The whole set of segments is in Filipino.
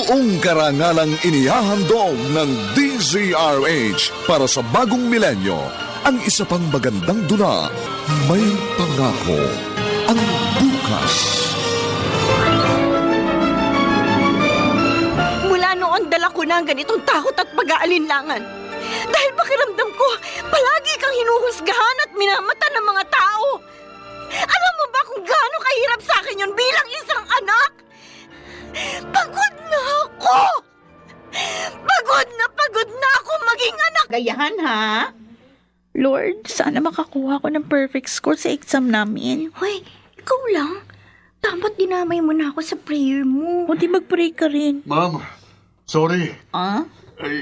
Buong karangalang inihahandog ng DZRH para sa bagong milenyo. Ang isa pang magandang dula, may pangako ang bukas. Mula noon, dala ko na ang ganitong takot at pag-aalinlangan. Dahil pakiramdam ko, palagi kang hinuhusgahan at minamata ng mga tao. Alam mo ba kung gaano kahirap sa akin yun bilang isang anak? Pagod na ako! Pagod na ako maging anak! Gayahan, ha? Lord, sana makakuha ko ng perfect score sa exam namin. Hoy, ikaw lang. Dapat dinamay mo na ako sa prayer mo. O di mag-pray ka rin. Ma'am, sorry. Ah?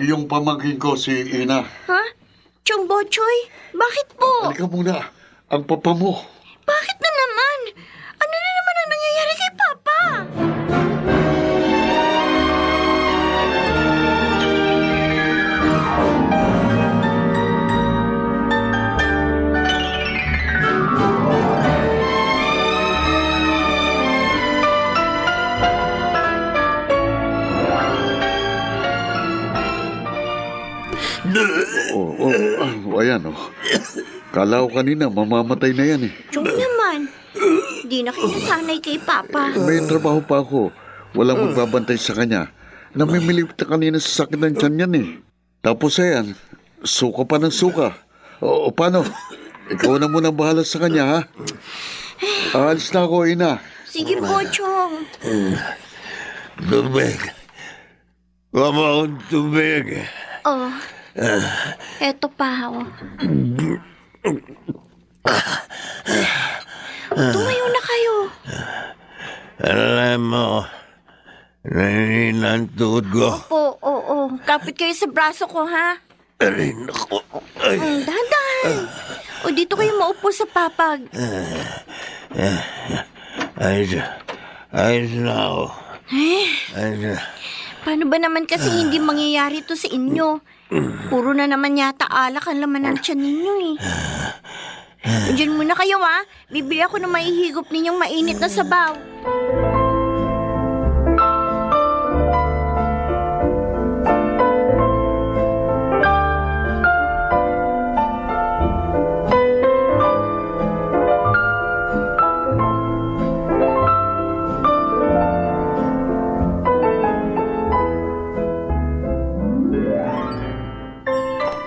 Yung pamangkin ko, si Ina. Ha? Chong Bochoy, bakit po? Halika muna. Ang papa mo. Bakit na naman? Ano na naman ang nangyayari kay Papa? Ayan, oh. Kala ko kanina, mamamatay na yan, eh. Chong naman, di na kayo sanay kay Papa. May trabaho pa ako. Walang magbabantay sa kanya. Namimilip na kanina sa sakit ng tiyan yan, eh. Tapos ayan, suka pa ng suka. O paano? Ikaw na muna bahala sa kanya, ha? Aalis na ako, Ina. Sige po, Chong. Tubig. Kuha mo akong tubig. Oh, eto pa, oh. Tumayo na kayo. Alam mo, nanginina ang tuhod ko. Oo. Kapit kayo sa braso ko, ha? Aray, naku. Ay, Dahan-dahan. O, dito kayo maupo sa papag. ayos na ako. Eh, Ayos na. paano ba naman kasi hindi mangyayari to sa inyo? Puro na naman yata alak ang laman ng tiyan ninyo, eh. Diyan muna kayo, ha? Bibili ako ng maihigop ninyong mainit na sabaw.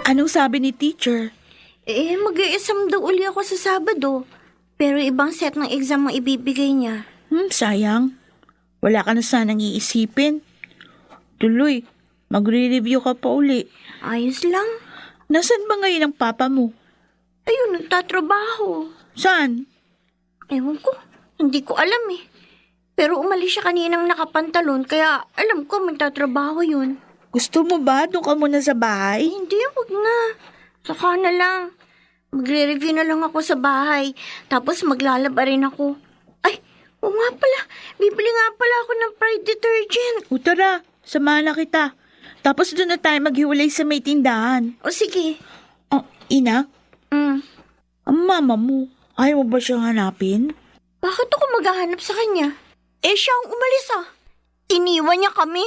Anong sabi ni teacher? Mag-i-exam daw uli ako sa Sabado. Pero ibang set ng exam ang ibibigay niya. Sayang. Wala ka na sanang iisipin. Tuloy, magre-review ka pa uli. Ayos lang. Nasaan ba ngayon ang papa mo? Ayun, nagtatrabaho. Saan? Ewan ko, hindi ko alam eh. Pero umalis siya kaninang nakapantalon, kaya alam ko magtatrabaho yun. Gusto mo ba doon ka muna sa bahay? Hindi, wag na. Saka na lang. Magre-review na lang ako sa bahay. Tapos maglalaba rin ako. Ay, oo nga pala. Bibili nga pala ako ng Pride detergent. O tara, samahan na kita. Tapos doon na tayo maghiwalay sa may tindahan. O sige. Oh, Ina, Mm. ang mama mo, ayaw mo ba siyang hanapin? Bakit ako maghahanap sa kanya? Siya ang umalis ah. Iniwan niya kami.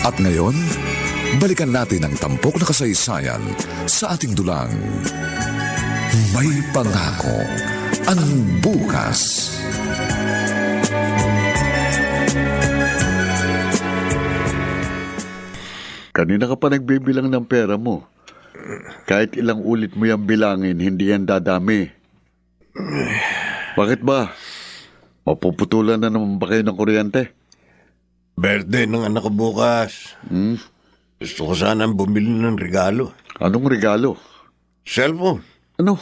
At ngayon, balikan natin ang tampok na kasaysayan sa ating dulang. May pangako ang bukas. Kanina ka pa nagbibilang ng pera mo. Kahit ilang ulit mo yung bilangin, hindi yan dadami. Bakit ba? Mapuputulan na naman ba kayo ng kuryente? Birthday ng anak ko bukas. Gusto ko sanang bumili ng regalo. Anong regalo? Cellphone. Ano?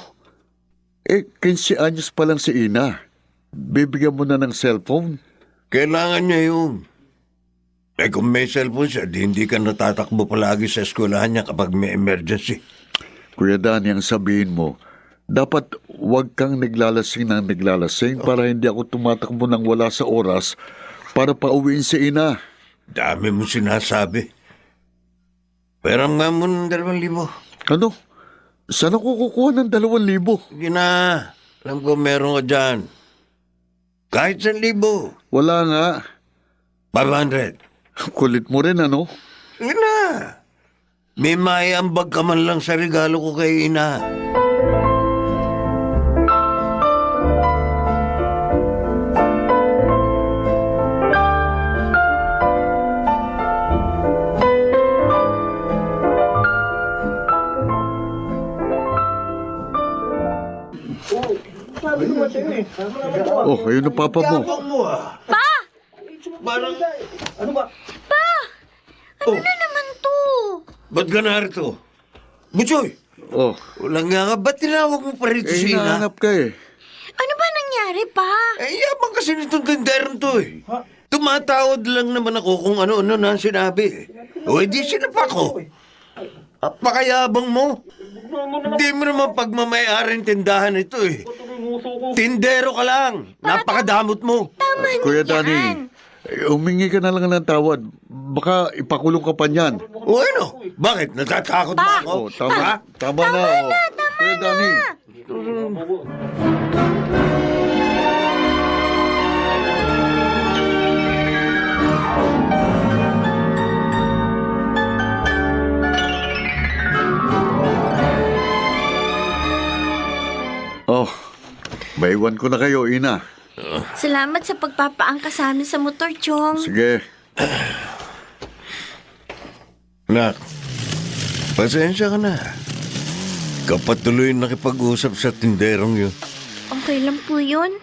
15 anyos pa lang si Ina. Bibigyan mo na ng cellphone? Kailangan niya yun. Kung may cellphone siya, di hindi ka natatakbo palagi sa eskwelahan niya kapag may emergency. Kuya Danny, ang sabihin mo, dapat wag kang naglalasing ng naglalasing para hindi ako tumatakbo ng wala sa oras para pauwiin si ina. Dami mo sinasabi. Pero nga mo ng 2,000. Ano? Saan ako kukuha ng 2,000? Sige na. Alam ko meron ka dyan. Kahit 1,000. Wala nga. 500. Kulit mo rin, ano? Sige na. May maiambag ka man lang sa regalo ko kay ina. Oh, ayun ang papa mo. Pa! Parang... Ano na naman to? Ba't ka narito? Butchoy! Oh, Walang nga nga, ba't tinawag mo pa rito si ina? hinahanap ka eh. Ano ba nangyari, pa? Yabang kasi nitong tinderong to eh. Tumatawad lang naman ako kung ano-ano na sinabi. O edi sinapak ko. Apakayabang mo. Hindi mo naman pagmamayaring tindahan ito eh. Tindero ka lang. Napakadamot mo. Tama Kuya na yan. Danny, humingi ka na lang ng tawad. Baka ipakulong ka pa niyan. O ano? Bakit? Natatakot ba ako? Oh, tama. Ha? Tama na. Oh. Kuya Danny. Oh, maiwan ko na kayo, ina. Salamat sa pagpapaangka sa amin sa motor, Chong. Sige. Nak, pasensya ka na. Kapatuloy nakipag-usap sa tinderong yun. Okay lang po yun.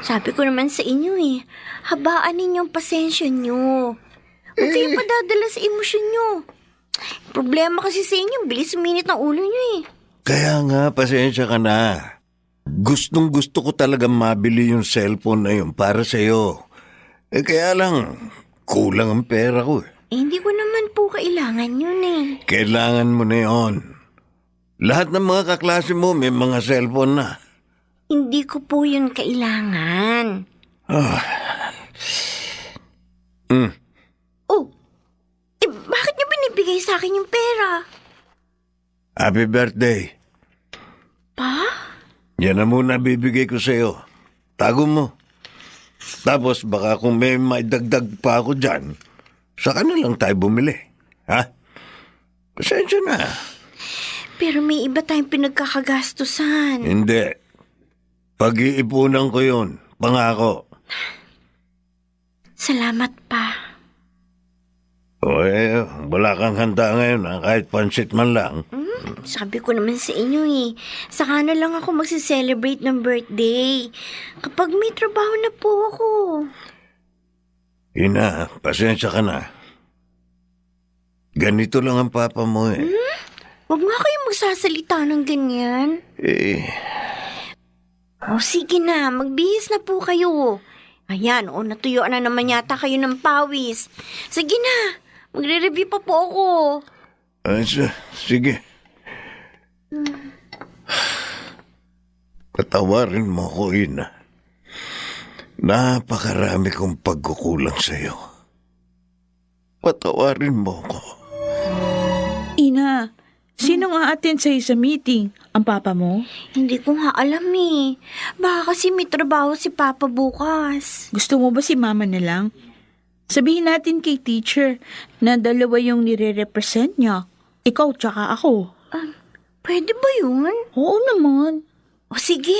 Sabi ko naman sa inyo eh, habaan ninyong pasensya nyo. Huwag kayong padadala sa emosyon nyo. Problema kasi sa inyo, bilis uminit ng ulo nyo eh. Kaya nga, pasensya ka na. Gustong gusto ko talaga mabili yung cellphone na yun para sa'yo. Kaya lang, kulang ang pera ko eh. Hindi ko naman po kailangan yun eh. Kailangan mo na yun. Lahat ng mga kaklase mo may mga cellphone na. Hindi ko po yun kailangan. Oh, bakit niyo binibigay sa akin yung pera? Happy birthday. Pa? Yan na muna bibigay ko sa'yo. Tago mo. Tapos baka kung may maidagdag pa ako dyan, saka na lang tayo bumili. Ha? Pasensya na. Pero may iba tayong pinagkakagastusan. Hindi. Pag-iipunan ko yun. Pangako. Salamat pa. O wala kang handa ngayon ha? Kahit pansit man lang. Sabi ko naman sa inyo eh, saka na lang ako magsiselebrate ng birthday. Kapag may trabaho na po ako. Ina, pasensya ka na. Ganito lang ang papa mo eh. Huwag nga kayong magsasalita ng ganyan. O sige na, magbihis na po kayo. Ayan, natuyo na naman yata kayo ng pawis. Sige na, magre-review pa po ako. Sige. Patawarin mo ko, ina. Napakarami kong pagkukulang sa'yo. Patawarin mo ko. Ina, sino nga attend sa'yo sa meeting? Ang papa mo? Hindi ko nga alam eh. Baka kasi may trabaho si Papa bukas. Gusto mo ba si mama na lang? Sabihin natin kay teacher na dalawa yung nire-represent niya. Ikaw tsaka ako. Pwede ba yun? Oo naman. O sige.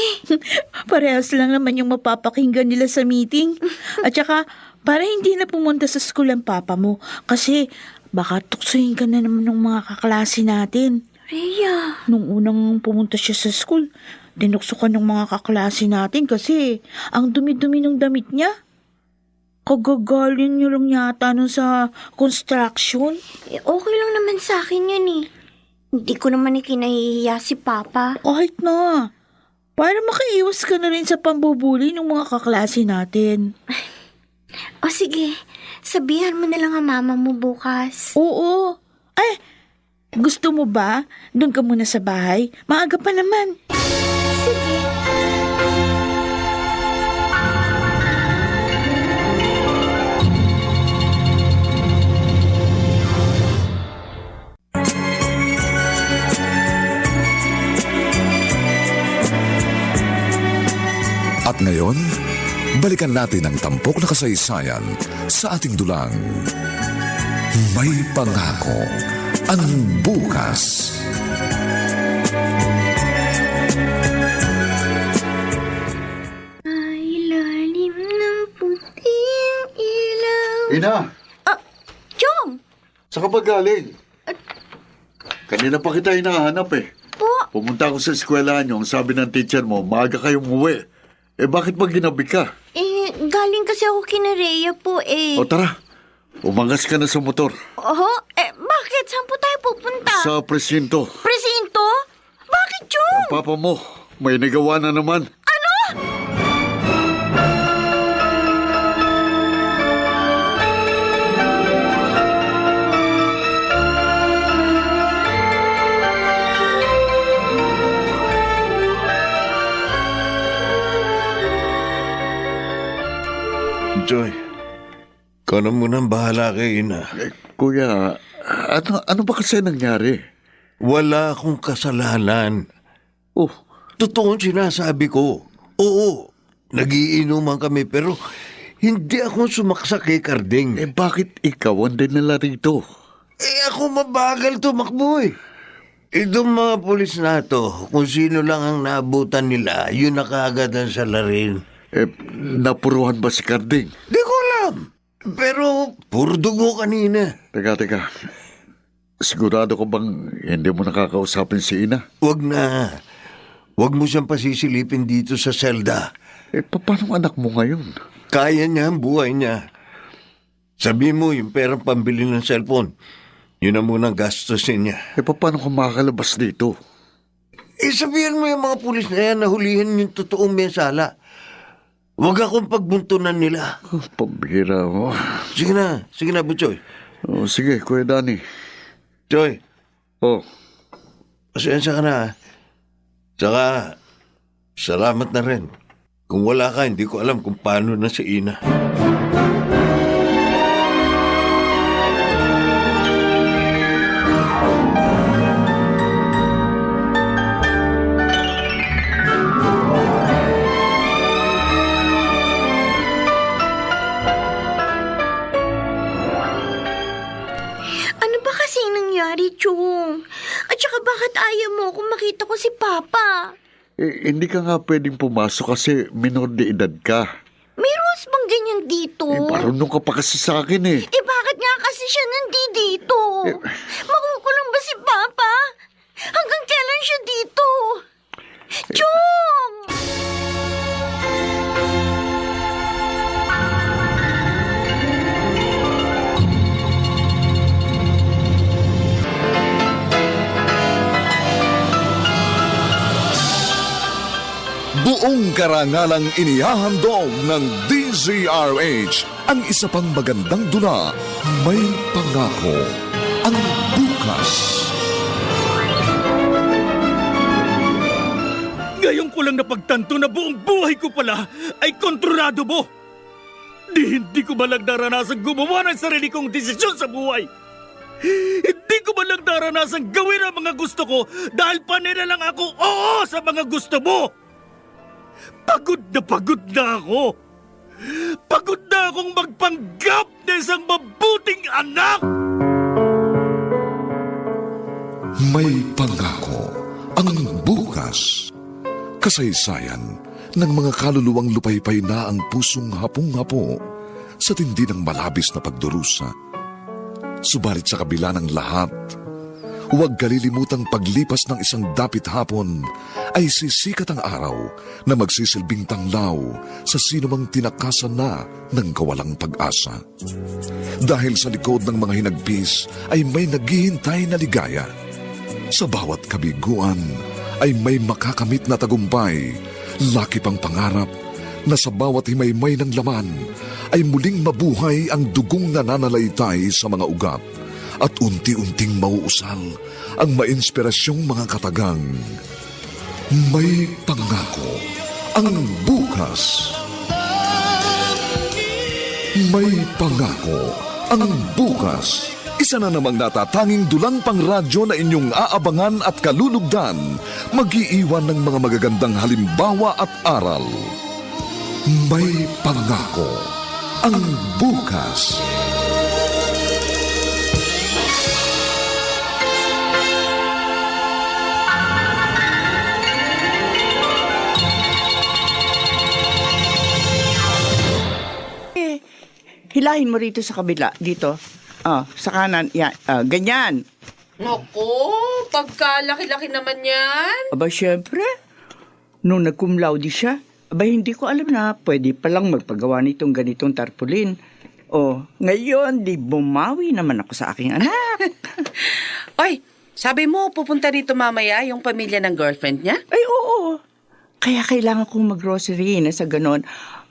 Parehas lang naman yung mapapakinggan nila sa meeting. At saka, para hindi na pumunta sa school ang papa mo. Kasi baka tuksohin ka na naman ng mga kaklase natin. Rhea. Nung unang pumunta siya sa school, dinukso ka ng mga kaklase natin kasi ang dumi-dumi ng damit niya. Kagagaling niyo lang yata nun sa construction. Okay lang naman sa akin yun eh. Hindi ko naman ikinahihiya si Papa. Kahit na. Para makaiwas ka na rin sa pambubuli ng mga kaklase natin. O sige, sabihan mo na lang ang mama mo bukas. Oo. Ay, gusto mo ba? Doon ka muna sa bahay. Maaga pa naman. Sige. At ngayon, balikan natin ang tampok na kasaysayan sa ating dulang. May pangako ang bukas. Ay, lalim ng puting ilaw. Ina, Chong! saan ka ba galing? Kanina pa kita hinahanap eh. Po, Pumunta ako sa eskwelahan niyo, ang sabi ng teacher mo, maaga kayong umuwi. Eh bakit ba ginabi ka? galing kasi ako kina Rhea po eh. O tara, umangas ka na sa motor. Oho, bakit? Saan po tayo pupunta? Sa presinto. Presinto? Bakit, Chong? Papa mo, may nagawa na naman. Joy, ikaw na munang bahala kay ina. Kuya, ano ba kasi nangyari? Wala akong kasalanan. Oh, Totoo ang sinasabi ko. Oo, nagiinuman kami pero hindi ako sumaksak kay Karding. bakit ikaw ang dinala rito? Ako mabagal tumakbo eh. Itong mga pulis na to, kung sino lang ang naabutan nila, yun na kaagad ang salarin. Napuruhan ba si Karding? Di ko alam. Pero puro dugo kanina. Teka. Sigurado ko bang hindi mo nakakausapin si Ina? Wag na. Wag mo siyang pasisilipin dito sa selda. Paano ang anak mo ngayon? Kaya niya ang buhay niya. Sabi mo yung perang pambili ng cellphone. Yun ang munang gastusin niya. Paano ka makakalabas dito? Sabihan mo yung mga pulis na yan na hulihin yung totoong mensala. Huwag akong pagbuntunan nila. Pambira mo. Sige na, Butchoy. Sige, Kuya Danny. Choy, pasensya ka na. Tsaka, salamat na rin. Kung wala ka, hindi ko alam kung paano na si Ina. Ano ba kasi nangyari, Chong? At saka bakit ayaw mo kung makita ko si Papa? Hindi ka nga pwedeng pumasok kasi minor de edad ka. May rules bang ganyan dito? Marunong ka pa kasi sa akin eh. Bakit nga kasi siya nandito? Makukulong ba si Papa? Hanggang kailan siya dito? Chong! Buong karangalang inihahandog ng DZRH ang isa pang magandang dula, May Pangako ang Bukas. Ngayon ko lang napagtanto na buong buhay ko pala ay kontrolado mo. Hindi ko ba lang naranasang gumawa ng sarili kong desisyon sa buhay. Hindi ko ba lang naranasang gawin ang mga gusto ko dahil panira lang ako oo sa mga gusto mo. Pagod na ako. Pagod na akong magpanggap na isang mabuting anak. May Pangako ang Bukas. Kasaysayan ng mga kaluluwang lupaypay na ang pusong hapong-hapo sa tindi ng malabis na pagdurusa. Subalit sa kabila ng lahat, huwag kalilimutang paglipas ng isang dapit hapon ay sisikat ang araw na magsisilbing tanglaw sa sinumang tinakasan na ng kawalang pag-asa. Dahil sa likod ng mga hinagpis ay may naghihintay na ligaya. Sa bawat kabiguan ay may makakamit na tagumpay, laki pang pangarap na sa bawat himaymay ng laman ay muling mabuhay ang dugong nananalaytay sa mga ugat at unti-unting mauusal ang mainspirasyong mga katagang. May Pangako ang Bukas. May Pangako ang Bukas. Isa na namang natatanging dulang pangradyo na inyong aabangan at kalulugdan, mag-iiwan ng mga magagandang halimbawa at aral. May pangako ang bukas. Hilahin mo rito sa kabila. Dito. Sa kanan. Yan. Ganyan. Naku, pagkalaki-laki naman yan. Aba, syempre. Nung nag-cum laude siya, aba, hindi ko alam na pwede palang magpagawa nitong ganitong tarpaulin. Ngayon, di bumawi naman ako sa aking anak. Oy, sabi mo, pupunta dito mamaya yung pamilya ng girlfriend niya? Ay, oo. Kaya kailangan kong mag-grocery na sa ganon.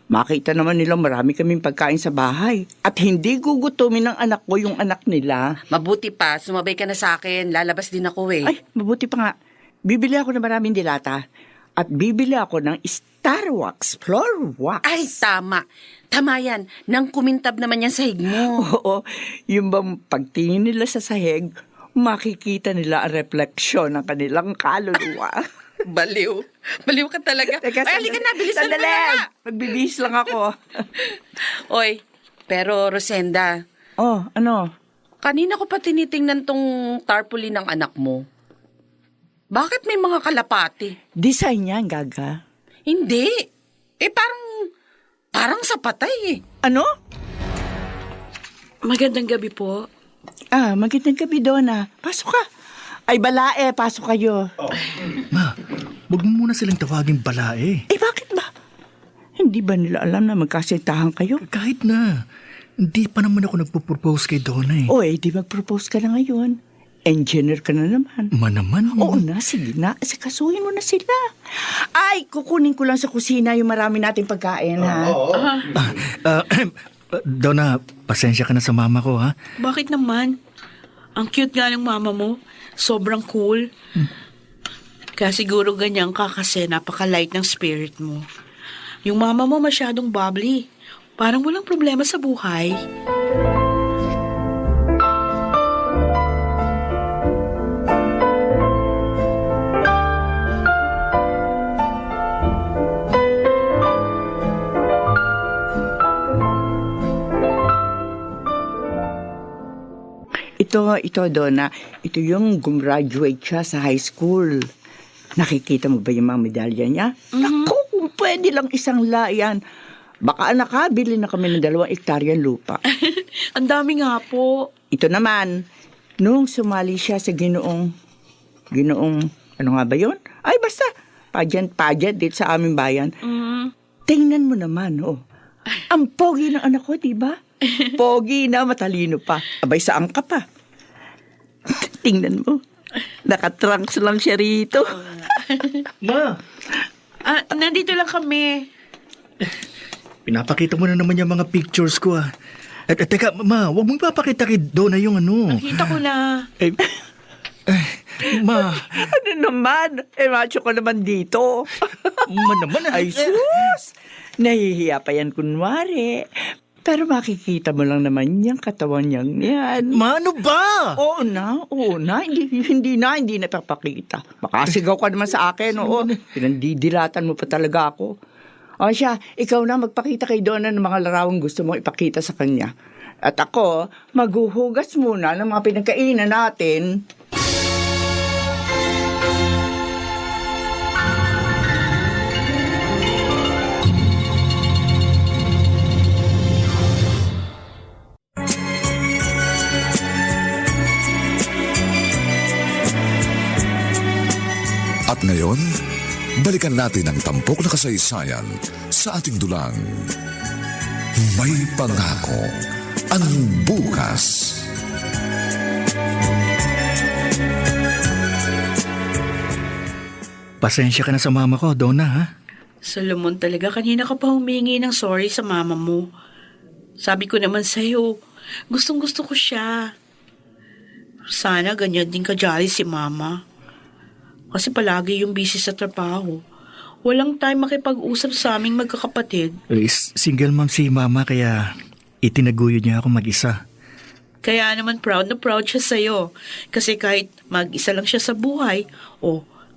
Makita naman nilang marami kaming pagkain sa bahay. At hindi gugutumin ng anak ko yung anak nila. Mabuti pa, sumabay ka na sa akin. Lalabas din ako eh. Ay, mabuti pa nga. Bibili ako ng maraming dilata. At bibili ako ng Star Wax, Floor Wax. Ay, tama. Tama yan. Nang kumintab naman yan sahig mo. Oo, yung bang pagtingin nila sa sahig, makikita nila ang refleksyon ng kanilang kaluluwa. Baliw. Baliw ka talaga. Teka, Ay, halika na. Bilisan mo sandali. na. Magbibihis lang ako. Oy, pero Rosenda, Ano? kanina ko pa tinitingnan tong tarpaulin ng anak mo. Bakit may mga kalapati? Design yan, Gaga. Hindi. Parang sa patay eh. Ano? Magandang gabi po. Magandang gabi, Donna. Pasok ka. Ay, balae, pasok kayo. Ma, huwag mo muna silang tawaging balae. Bakit ba? Hindi ba nila alam na magkasintahan kayo? Kahit na, hindi pa naman ako nagpo-propose kay Donna eh. Di mag-propose ka na ngayon. Engineer ka na naman. Naman. Oo na, sige na. Asikasuhin mo na sila. Ay, kukunin ko lang sa kusina yung marami nating pagkain, ha? Donna, pasensya ka na sa mama ko, ha? Bakit naman? Ang cute nga ng mama mo. Sobrang cool. Kaya siguro ganyan ka kasi napaka-light ng spirit mo. Yung mama mo masyadong bubbly. Parang walang problema sa buhay. Ito, Donna. Ito yung gumraduate siya sa high school. Nakikita mo ba yung mga medalya niya? Naku, kung pwede lang isang layan. Baka nakabili na kami ng 2 hektaryang lupa. Ang dami nga po. Ito naman, nung sumali siya sa ginoong, ano nga ba yun? Ay, basta, pageant dito sa aming bayan. Tingnan mo naman, Ang pogi ng anak ko, diba? Pogi na, matalino pa. Abay, saan ka pa? Tingnan mo. Nakatrunks lang siya rito. Ma, Nandito lang kami. pinapakita mo na naman yung mga pictures ko, ah. Teka, ma, huwag mong papakita kay Donna yung ano. Nakita ko na. Ma, Ano naman? Macho ko naman dito. naman, Ay, sus! Nahihiya pa yan kunwari. Pero makikita mo lang naman yung katawan niyang yan. Ma, ano ba? Oo na. Hindi na papakita. Makasigaw ka naman sa akin, Pinandidilatan mo pa talaga ako. Siya, ikaw na magpakita kay Donna ng mga larawang gusto mong ipakita sa kanya. At ako, maghuhugas muna ng mga pinagkainan natin. At ngayon, balikan natin ang tampok na kasaysayan sa ating dulang. May pangako ang bukas. Pasensya ka na sa mama ko, Donna, ha? Solomon, talaga kanina ka pa humingi ng sorry sa mama mo. Sabi ko naman sa'yo, gustong-gusto ko siya. Sana ganyan din kajali si mama. Kasi palagi yung busy sa trabaho. Walang time makipag-usap sa aming magkakapatid. Single mom si mama, kaya itinaguyod niya ako mag-isa. Kaya naman proud na proud siya sa'yo. Kasi kahit mag-isa lang siya sa buhay,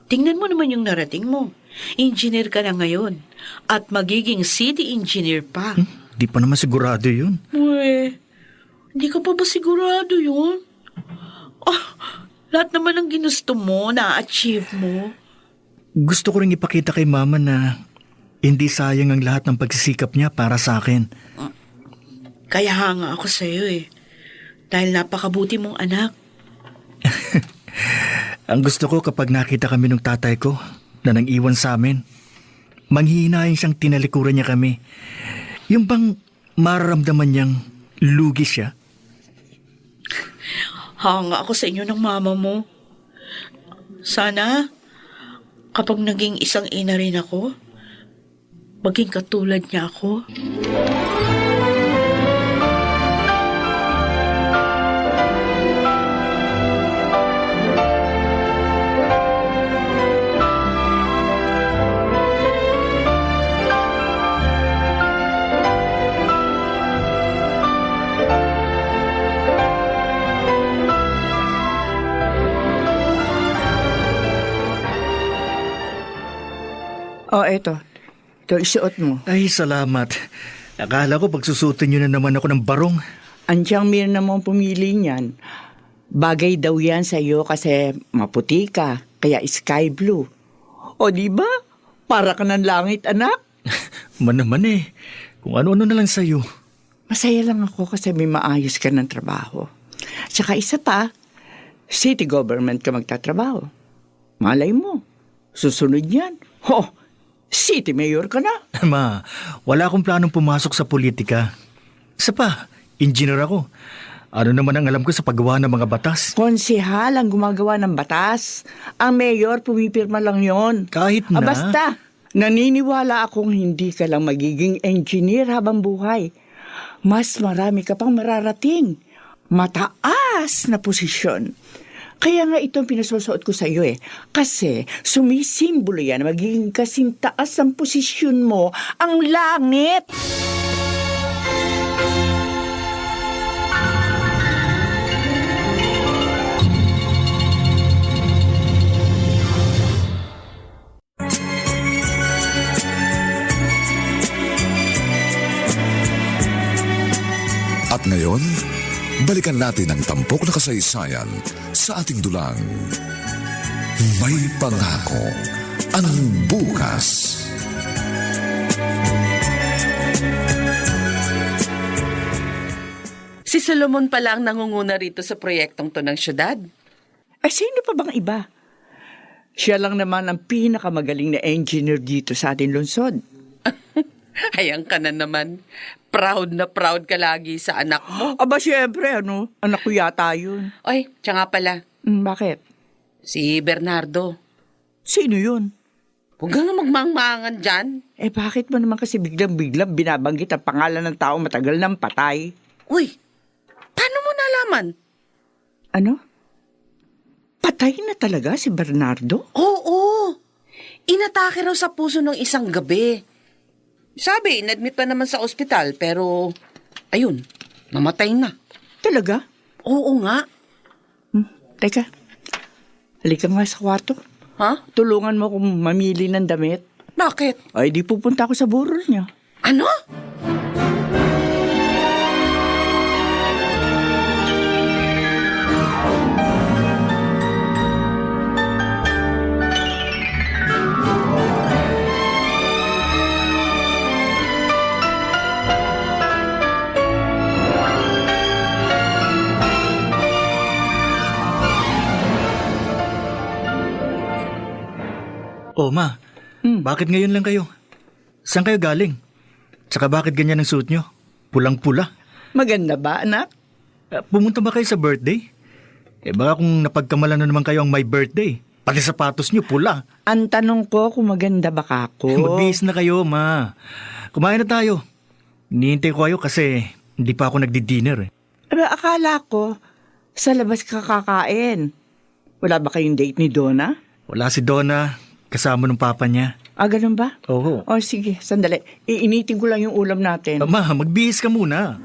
Tingnan mo naman yung narating mo. Engineer ka na ngayon. At magiging city engineer pa. Di pa naman sigurado yun. Uy, hindi ka pa ba sigurado yun? Lahat naman ng ginusto mo, na-achieve mo. Gusto ko rin ipakita kay Mama na hindi sayang ang lahat ng pagsisikap niya para sa akin. Kaya hanga ako sa'yo eh. Dahil napakabuti mong anak. Ang gusto ko kapag nakita kami ng tatay ko na nang iwan sa amin, manghihinayin siyang tinalikuran niya kami. Yung bang mararamdaman niyang lugi siya? Hanga ako sa inyo ng mama mo. Sana, kapag naging isang ina rin ako, maging katulad niya ako. Oh, eto. Ito, isuot mo. Ay, salamat. Akala ko pagsusutin niyo na naman ako ng barong. Andiyan mir namang pumili niyan. Bagay daw yan sa iyo kasi maputi ka, kaya sky blue. O di ba? Para ka ng langit, anak. Man naman eh. Kung ano-ano na lang sa'yo. Masaya lang ako kasi may maayos ka ng trabaho. Tsaka isa pa, city government ka magtatrabaho. Malay mo, susunod yan. City mayor ka na. Ma, wala akong planong pumasok sa politika. Isa pa, engineer ako. Ano naman ang alam ko sa paggawa ng mga batas? Konsehal ang gumagawa ng batas. Ang mayor, pumipirma lang yon. Kahit na. Basta, naniniwala akong hindi ka lang magiging engineer habang buhay. Mas marami ka pang mararating. Mataas na posisyon. Kaya nga itong pinasusuot ko sa iyo eh. Kasi sumisimbolo yan na magiging kasing taas ang posisyon mo, ang langit. At ngayon, balikan natin ang tampok na kasaysayan sa ating dulang. May pangako ang bukas. Si Solomon pala ang nangunguna rito sa proyektong to ng syudad. Ay, sino pa bang iba? Siya lang naman ang pinakamagaling na engineer dito sa ating lungsod. Hayang ka na naman. Proud na proud ka lagi sa anak mo. Aba, syempre, anak ko yata yun. Oy, siya nga pala. Bakit? Si Bernardo. Sino yun? Huwag kang magmangmangan dyan. Bakit mo naman kasi biglang-biglang binabanggit ang pangalan ng tao matagal nang patay? Uy, paano mo nalaman? Ano? Patay na talaga si Bernardo? Oo. Inatake raw sa puso ng isang gabi. Sabi, inadmit pa naman sa ospital, pero ayun, namatay na. Talaga? Oo nga. Teka, halika nga sa kwarto. Ha? Tulungan mo akong mamili ng damit. Bakit? Ay, di pupunta ako sa burol niya. Ano? Oh, Ma. Bakit ngayon lang kayo? Saan kayo galing? Tsaka bakit ganyan ang suit nyo? Pulang-pula. Maganda ba, anak? Pumunta ba kayo sa birthday? Baka kung napagkamalan na naman kayo ang my birthday. Pati sapatos nyo, pula. Ang tanong ko kung maganda ba ako? Magbihis na kayo, Ma. Kumain na tayo. Hinihintay ko kayo kasi hindi pa ako nagdi-dinner eh. Akala ko, sa labas ka kakain. Wala ba kayong date ni Donna? Wala si Donna, kasama ng papa niya. Ganun ba? Oo. O sige, sandali. Iinitin ko lang yung ulam natin. Ma, magbihis ka muna.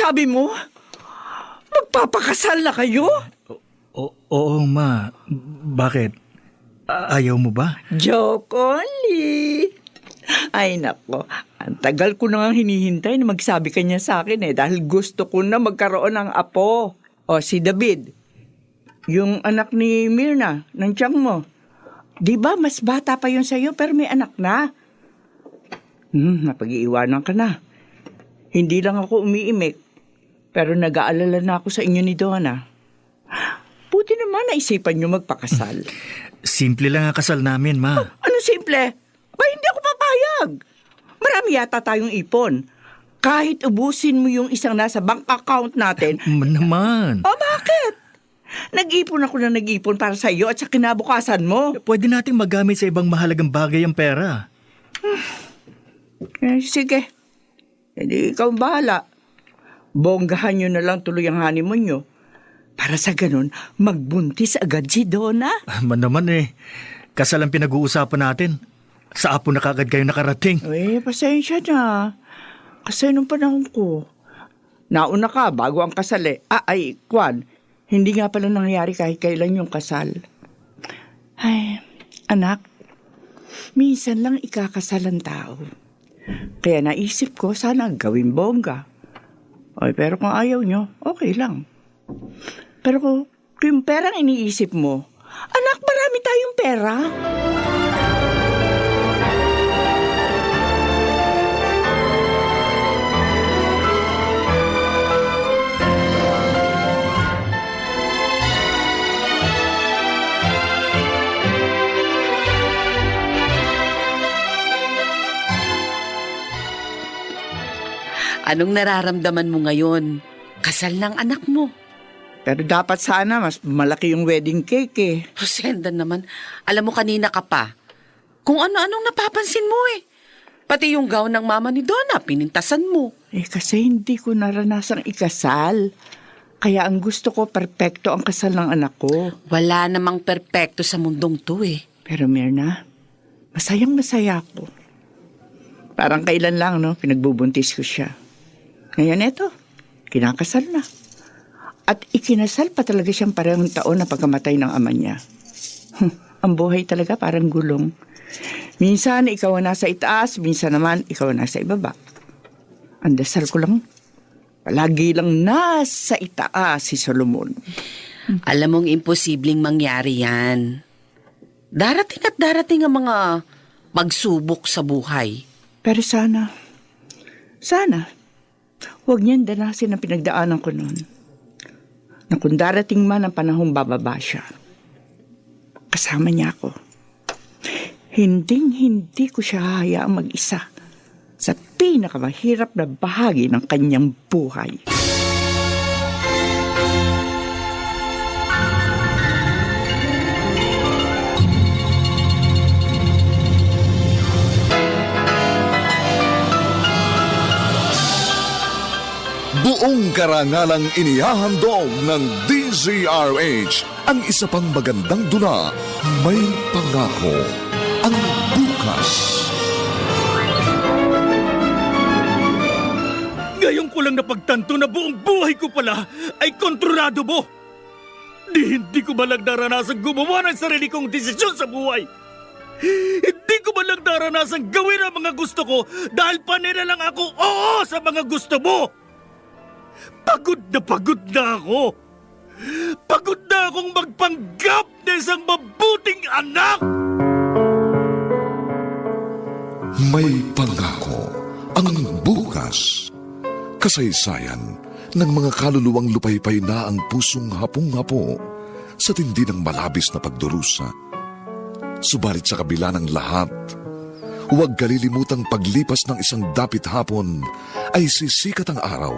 sabi mo? Magpapakasal na kayo? Oo, ma. Bakit? Ayaw mo ba? Joke only. Ay nako, ang tagal ko na nga hinihintay na magsabi kanya sa akin dahil gusto ko na magkaroon ng apo. O si David, yung anak ni Mirna, ng tiyang mo. Di ba mas bata pa yun sa'yo pero may anak na? Napag-iiwanan ka na. Hindi lang ako umiimik, pero nag-aalala na ako sa inyo ni Donna. Buti naman naisipan nyo magpakasal. Simple lang ang kasal namin, ma. Ano simple? Ba, hindi ako papayag. Marami yata tayong ipon. Kahit ubusin mo yung isang nasa bank account natin. Naman. O bakit? Nag-ipon ako na nag-ipon para sa iyo at sa kinabukasan mo. Pwede nating magamit sa ibang mahalagang bagay ang pera. Sige. Hindi ikaw ang bahala. Bonggahan nyo na lang tuloy ang honeymoon nyo. Para sa ganun, magbuntis agad si Donna. Naman kasal ang pinag-uusapan natin. Sa apo na kagad kayo nakarating. Pasensya na. Kasi nung panahon ko, nauna ka bago ang kasal Kwan, hindi nga pala nangyari kahit kailan yung kasal. Ay, anak, minsan lang ikakasal ang tao. Kaya naisip ko, sana gawin bongga. Pero kung ayaw nyo, okay lang. Pero kung yung perang iniisip mo, anak, marami tayong pera. Anong nararamdaman mo ngayon? Kasal ng anak mo. Pero dapat sana mas malaki yung wedding cake Rosenda naman, alam mo kanina ka pa. Kung ano-anong napapansin mo Pati yung gown ng mama ni Donna, pinintasan mo. Kasi hindi ko naranasang ikasal. Kaya ang gusto ko, perpekto ang kasal ng anak ko. Wala namang perpekto sa mundong to Pero Mirna, masayang masaya ako. Parang kailan lang, pinagbubuntis ko siya. Ngayon eto, kinakasal na. At ikinasal pa talaga siyang parehong taon na pagkamatay ng ama niya. Ang buhay talaga parang gulong. Minsan ikaw ang nasa itaas, minsan naman ikaw ang nasa ibaba. Ang dasal ko lang, palagi lang nasa itaas si Solomon. Alam mong imposibleng mangyari yan. Darating at darating ang mga pagsubok sa buhay. Pero sana, huwag niyan danasin ang pinagdaanan ko noon. Na kung darating man ang panahong bababa siya, kasama niya ako. Hindi ko siya hahayaang mag-isa sa pinakamahirap na bahagi ng kanyang buhay. Buong karangalang inihahandog ng DZRH ang isa pang magandang dula, May Pangako, ang bukas. Ngayon ko lang napagtanto na buong buhay ko pala ay kontrolado mo. Hindi ko malang naranasan gumawa ng sarili kong desisyon sa buhay. Hindi ko malang naranasan gawin ang mga gusto ko dahil panira lang ako oo sa mga gusto mo. Pagod na ako. Pagod na akong magpanggap na isang mabuting anak. May Pangako, ang bukas. Kasaysayan ng mga kaluluwang lupaypay na ang pusong hapong-hapo sa tindi ng malabis na pagdurusa. Subalit sa kabila ng lahat, huwag kalilimutang paglipas ng isang dapit hapon ay sisikat ang araw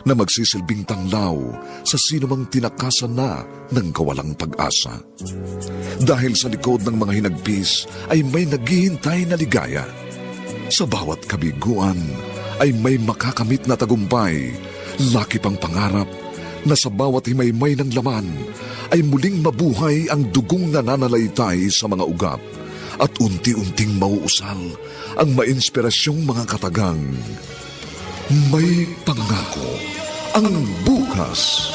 na magsisilbing tanglaw sa sinumang tinakasan na ng kawalang pag-asa. Dahil sa likod ng mga hinagpis ay may naghihintay na ligaya. Sa bawat kabiguan ay may makakamit na tagumpay, laki pang pangarap na sa bawat himaymay ng laman ay muling mabuhay ang dugong nananalaytay sa mga ugat at unti-unting mauusal ang mainspirasyong mga katagang. May Pangako, ang bukas.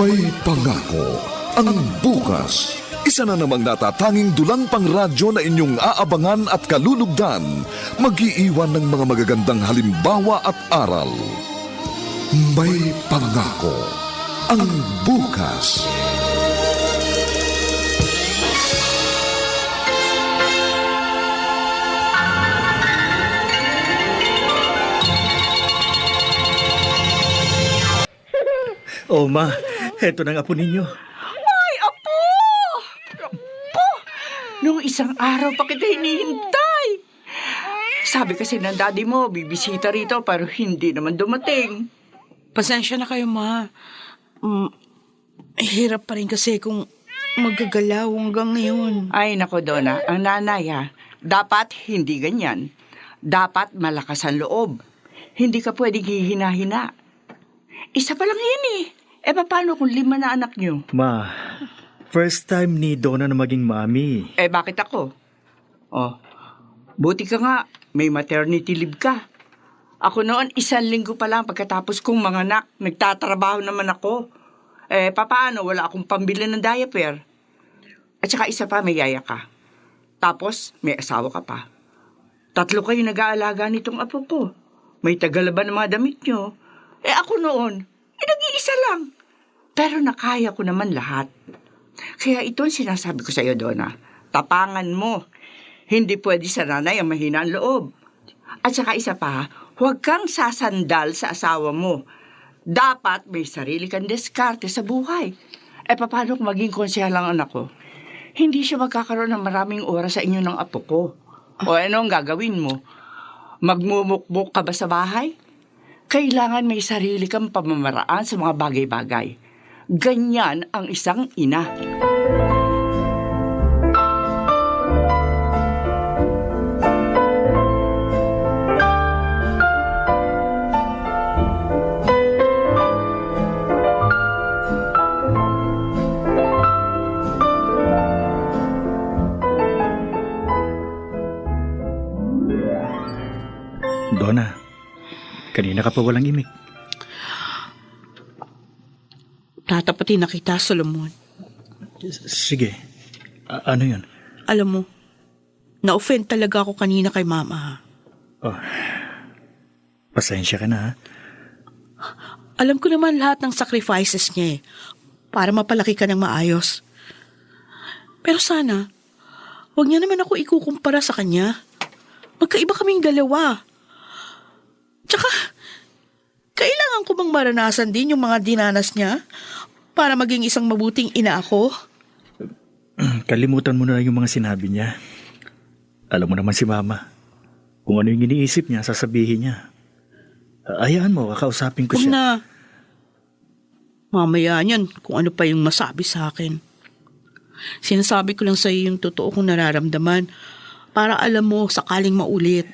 May pangako ang bukas. Isa na namang natatanging dulang pang radyo na inyong aabangan at kalulugdan. Mag-iiwan ng mga magagandang halimbawa at aral. May pangako ang bukas. Oh, ma, heto ng apo ninyo. Ay, apo! Apo! Nung isang araw pa kita hinihintay. Sabi kasi ng daddy mo, bibisita rito pero hindi naman dumating. Pasensya na kayo, Ma. Hirap pa rin kasi kung magagalaw hanggang ngayon. Ay, nako, Donna, ang nanay dapat hindi ganyan. Dapat malakas ang loob. Hindi ka pwedeng hihina-hina. Isa pa lang yan eh. Paano kung 5 na anak niyo? Ma, first time ni Donna na maging mami. Bakit ako? Buti ka nga, may maternity leave ka. Ako noon, 1 linggo pa lang pagkatapos kong manganak, nagtatrabaho naman ako. Paano? Wala akong pambili ng diaper. At saka isa pa, may yaya ka. Tapos, may asawa ka pa. 3 kayo nag-aalaga nitong apo ko. May tagalaban ng mga damit nyo. Ako noon, nag-iisa lang. Pero nakaya ko naman lahat. Kaya ito ang sinasabi ko sa iyo, Donna. Tapangan mo. Hindi pwede sa nanay ang mahina ang loob. At saka isa pa, huwag kang sasandal sa asawa mo. Dapat may sarili kang diskarte sa buhay. Paano kung maging konsehal ang anak ko? Hindi siya magkakaroon ng maraming oras sa inyo ng apo ko. Ano ang gagawin mo? Magmumukmuk ka ba sa bahay? Kailangan may sarili kang pamamaraan sa mga bagay-bagay. Ganyan ang isang ina. Donna, kanina ka pa walang imik. Tatapatin na kita, Solomon. Sige, ano yun? Alam mo, na-offend talaga ako kanina kay Mama. Ha? Oh, pasensya ka na ha. Alam ko naman lahat ng sacrifices niya para mapalaki ka ng maayos. Pero sana, huwag niya naman ako ikukumpara sa kanya. Magkaiba kaming dalawa. Tsaka, kailangan ko bang maranasan din yung mga dinanas niya para maging isang mabuting ina ako? Kalimutan mo na yung mga sinabi niya. Alam mo naman si Mama. Kung ano yung iniisip niya, sasabihin niya. Hayaan mo, kakausapin ko Huwag siya. na. Mamaya niyan kung ano pa yung masabi sa akin. Sinasabi ko lang sa iyo yung totoo kong nararamdaman para alam mo sakaling maulit.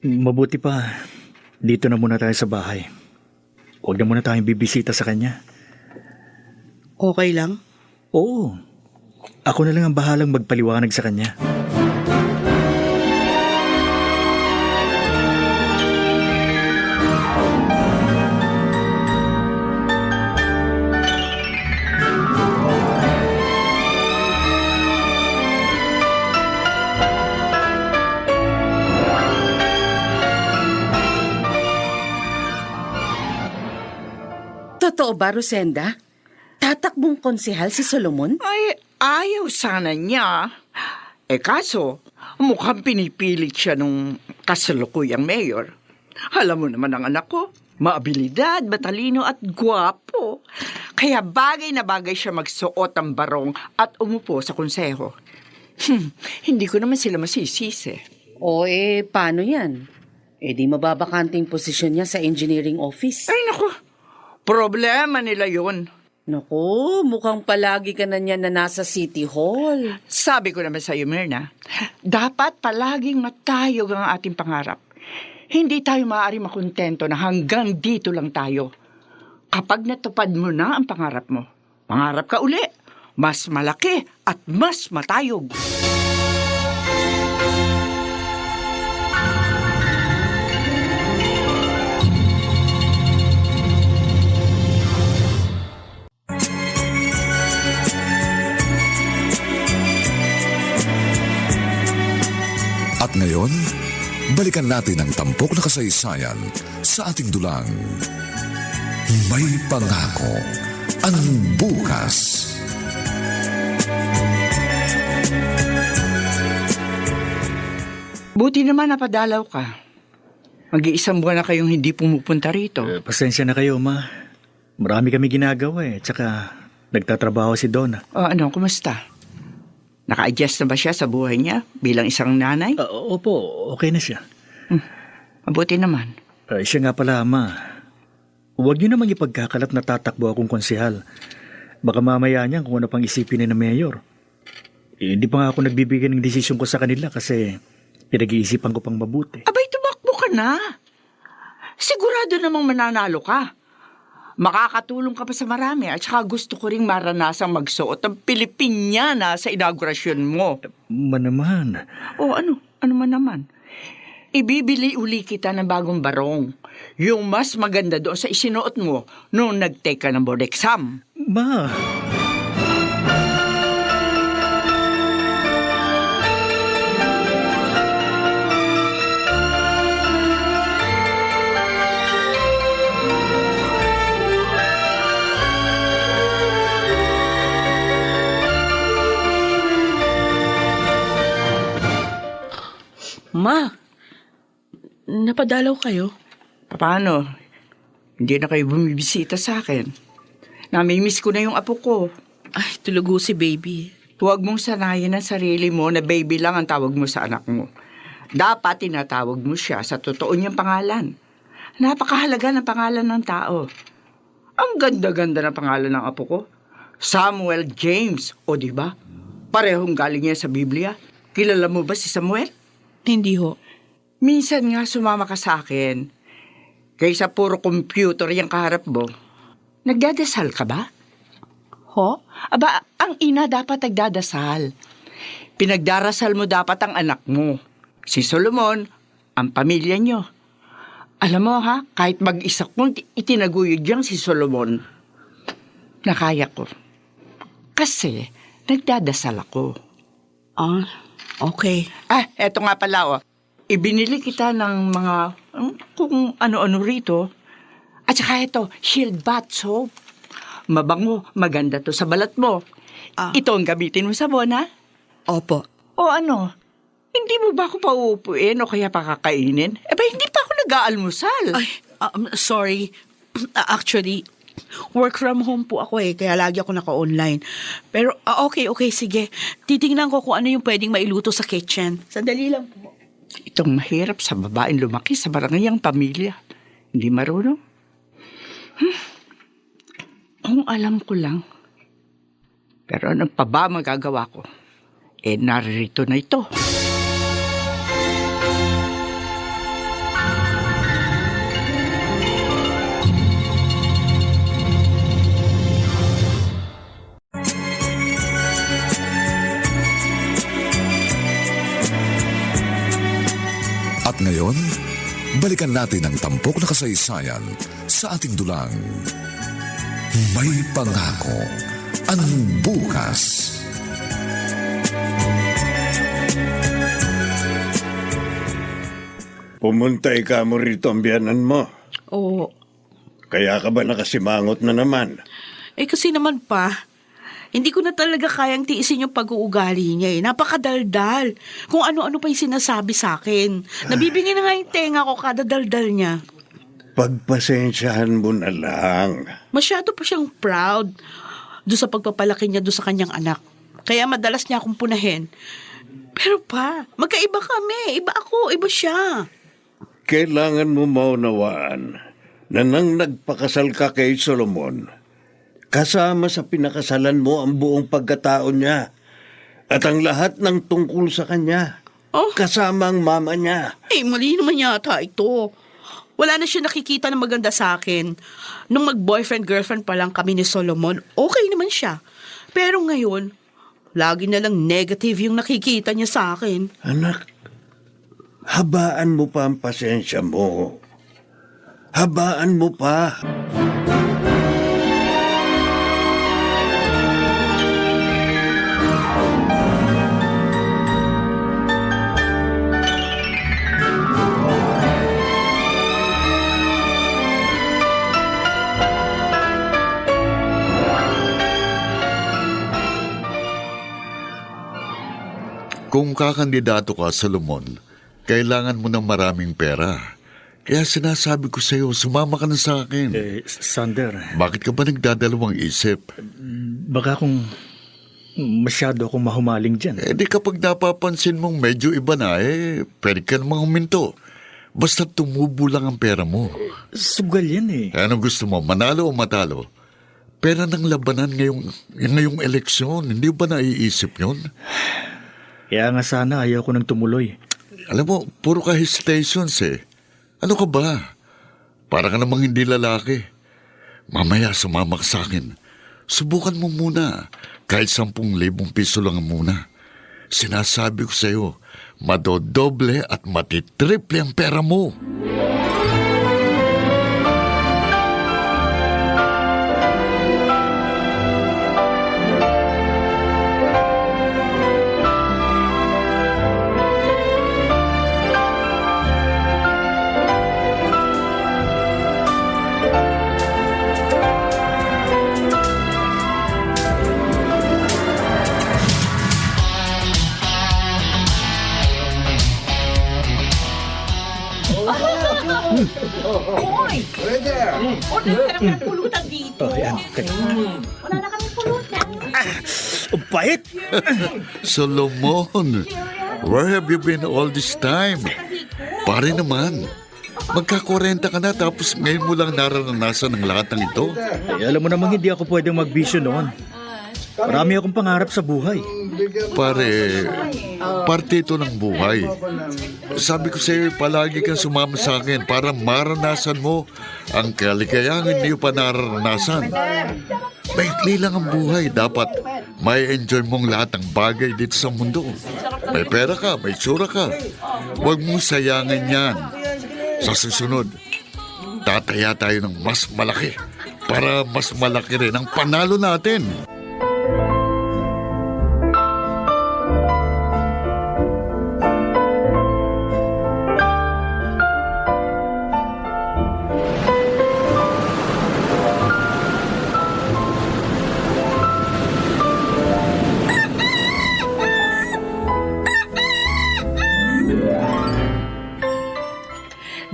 Mabuti pa, dito na muna tayo sa bahay. Huwag na muna tayong bibisita sa kanya. Okay lang? Oo. Ako na lang ang bahalang magpaliwanag sa kanya. Totoo ba, Rosenda? Tatakbong konsehal si Solomon? Ay, ayaw sana niya. Kaso, mukhang pinipilit siya nung kasalukuyang mayor. Alam mo naman ang anak ko, maabilidad, matalino at gwapo. Kaya bagay na bagay siya magsuot ng barong at umupo sa konseho. Hindi ko naman sila masisisi. Paano yan? Di mababakanting posisyon niya sa engineering office. Ay, naku, problema nila yun. Naku, mukhang palagi ka na niya na nasa City Hall. Sabi ko naman sa iyo, Myrna, dapat palaging matayog ang ating pangarap. Hindi tayo maaari makontento na hanggang dito lang tayo. Kapag natupad mo na ang pangarap mo, pangarap ka uli, mas malaki at mas matayog. ngayon, balikan natin ang tampok na kasaysayan sa ating dulang. May pangako ang bukas. Buti naman napadalaw ka. Mag-iisang buwan na kayong hindi pumupunta rito. Pasensya na kayo, Ma. Marami kami ginagawa tsaka nagtatrabaho si Donna. O ano, kumusta? Naka-adjust na ba siya sa buhay niya bilang isang nanay? Opo, okay na siya. Mabuti naman. Siya nga pala, Ma. Huwag niyo namang ipagkakalat na tatakbo akong konsehal. Baka mamaya niya kung ano pang isipin ni na mayor. Hindi pa nga ako nagbibigay ng desisyon ko sa kanila kasi pinag-iisipan ko pang mabuti. Abay, tumakbo ka na. Sigurado namang mananalo ka. Makakatulong ka pa sa marami at saka gusto ko ring maranasang magsuot ng Pilipiniana sa inaugurasyon mo. Naman. O ano? Ano man naman? Ibibili uli kita ng bagong barong. Yung mas maganda doon sa isinuot mo nung nag-take ka ng board exam. Ma. Ma, napadalaw kayo? Paano? Hindi na kayo bumibisita sa akin. Namimiss ko na yung apo ko. Ay, tulugo si baby. Huwag mong sanayin ang sarili mo na baby lang ang tawag mo sa anak mo. Dapat tinatawag mo siya sa totoo niyang pangalan. Napakahalaga ng pangalan ng tao. Ang ganda-ganda ng pangalan ng apo ko. Samuel James, o di ba? Parehong galing niya sa Biblia. Kilala mo ba si Samuel? Hindi ho. Minsan nga sumama ka sa akin. Kaysa puro computer yung kaharap mo. Nagdadasal ka ba? Ho? Aba, ang ina dapat nagdadasal. Pinagdarasal mo dapat ang anak mo. Si Solomon, ang pamilya nyo. Alam mo ha, kahit mag-isa kong itinaguyod yang si Solomon, nakaya ko. Kasi nagdadasal ako. Okay. Eto nga pala Ibinili kita ng mga kung ano-ano rito. At saka ito, Shield Bath Soap. Mabango, maganda to sa balat mo. Ito ang gamitin mo sa bona? Opo. O ano? Hindi mo ba ako pauupuin o kaya pakakainin? Hindi pa ako nag-aalmusal. Ay, sorry. Actually, work from home po ako kaya lagi ako naka-online. Pero, okay, sige. Titingnan ko kung ano yung pwedeng mailuto sa kitchen. Sandali lang po. Itong mahirap sa babaeng lumaki sa barangayang pamilya. Hindi marunong. Kung alam ko lang. Pero ano pa ba magagawa ko? Naririto na ito. At ngayon, balikan natin ang tampok na kasaysayan sa ating dulang. May pangako ang bukas. Pumunta ka mo rito ang biyanan mo. Oo. Kaya ka ba nakasimangot na naman? Kasi naman pa, hindi ko na talaga kayang tiisin yung pag-uugali niya Napakadaldal. Kung ano-ano pa yung sinasabi sa akin. Nabibingi na nga yung tenga ko kada daldal niya. Pagpasensyahan mo na lang. Masyado pa siyang proud doon sa pagpapalaki niya doon sa kanyang anak. Kaya madalas niya akong punahin. Pero pa, magkaiba kami. Iba ako, iba siya. Kailangan mo maunawaan na nang nagpakasal ka kay Solomon, kasama sa pinakasalan mo ang buong pagkatao niya at ang lahat ng tungkol sa kanya. Kasama ang mama niya. Mali naman yata ito. Wala na siya nakikita na maganda sa akin. Nung mag-boyfriend-girlfriend pa lang kami ni Solomon, okay naman siya. Pero ngayon, lagi na lang negative yung nakikita niya sa akin. Anak, habaan mo pa ang pasensya mo. Habaan mo pa. Kung kakandidato ka, Solomon, kailangan mo ng maraming pera. Kaya sinasabi ko sa'yo, sumama ka na sa akin. Sander, Bakit ka ba nagdadalawang isip? baka kung masyado akong mahumaling dyan. Di kapag napapansin mong medyo iba na, pwede ka namang huminto. Basta tumubo lang ang pera mo. Sugal yan eh. Ano gusto mo, manalo o matalo? Pera ng labanan ngayong eleksyon, hindi ba naiisip yun? Kaya nga sana ayaw ko nang tumuloy. Alam mo, puro ka hesitations eh. Ano ka ba? Para ka namang hindi lalaki. Mamaya sumama ka sa akin. Subukan mo muna. Kahit 10,000 piso lang muna. Sinasabi ko sa'yo, madodoble at matitriple ang pera mo. Pulutan dito. Wala na kami pulutan. Ang bait! Solomon, where have you been all this time? Pare naman, magka-40 ka na tapos ngayon mo lang nararanasan ang lahat ng ito. Alam mo namang hindi ako pwedeng magbisyo noon. Marami akong pangarap sa buhay. Pare, parte ito ng buhay. Sabi ko sa'yo, palagi kang sumama sa akin para maranasan mo ang kaligayang hindi pa nararanasan. Maikli lang ang buhay. Dapat may enjoy mong lahat ng bagay dito sa mundo. May pera ka, may tsura ka. Huwag mong sayangin yan. Sa susunod, tataya tayo ng mas malaki para mas malaki rin ang panalo natin.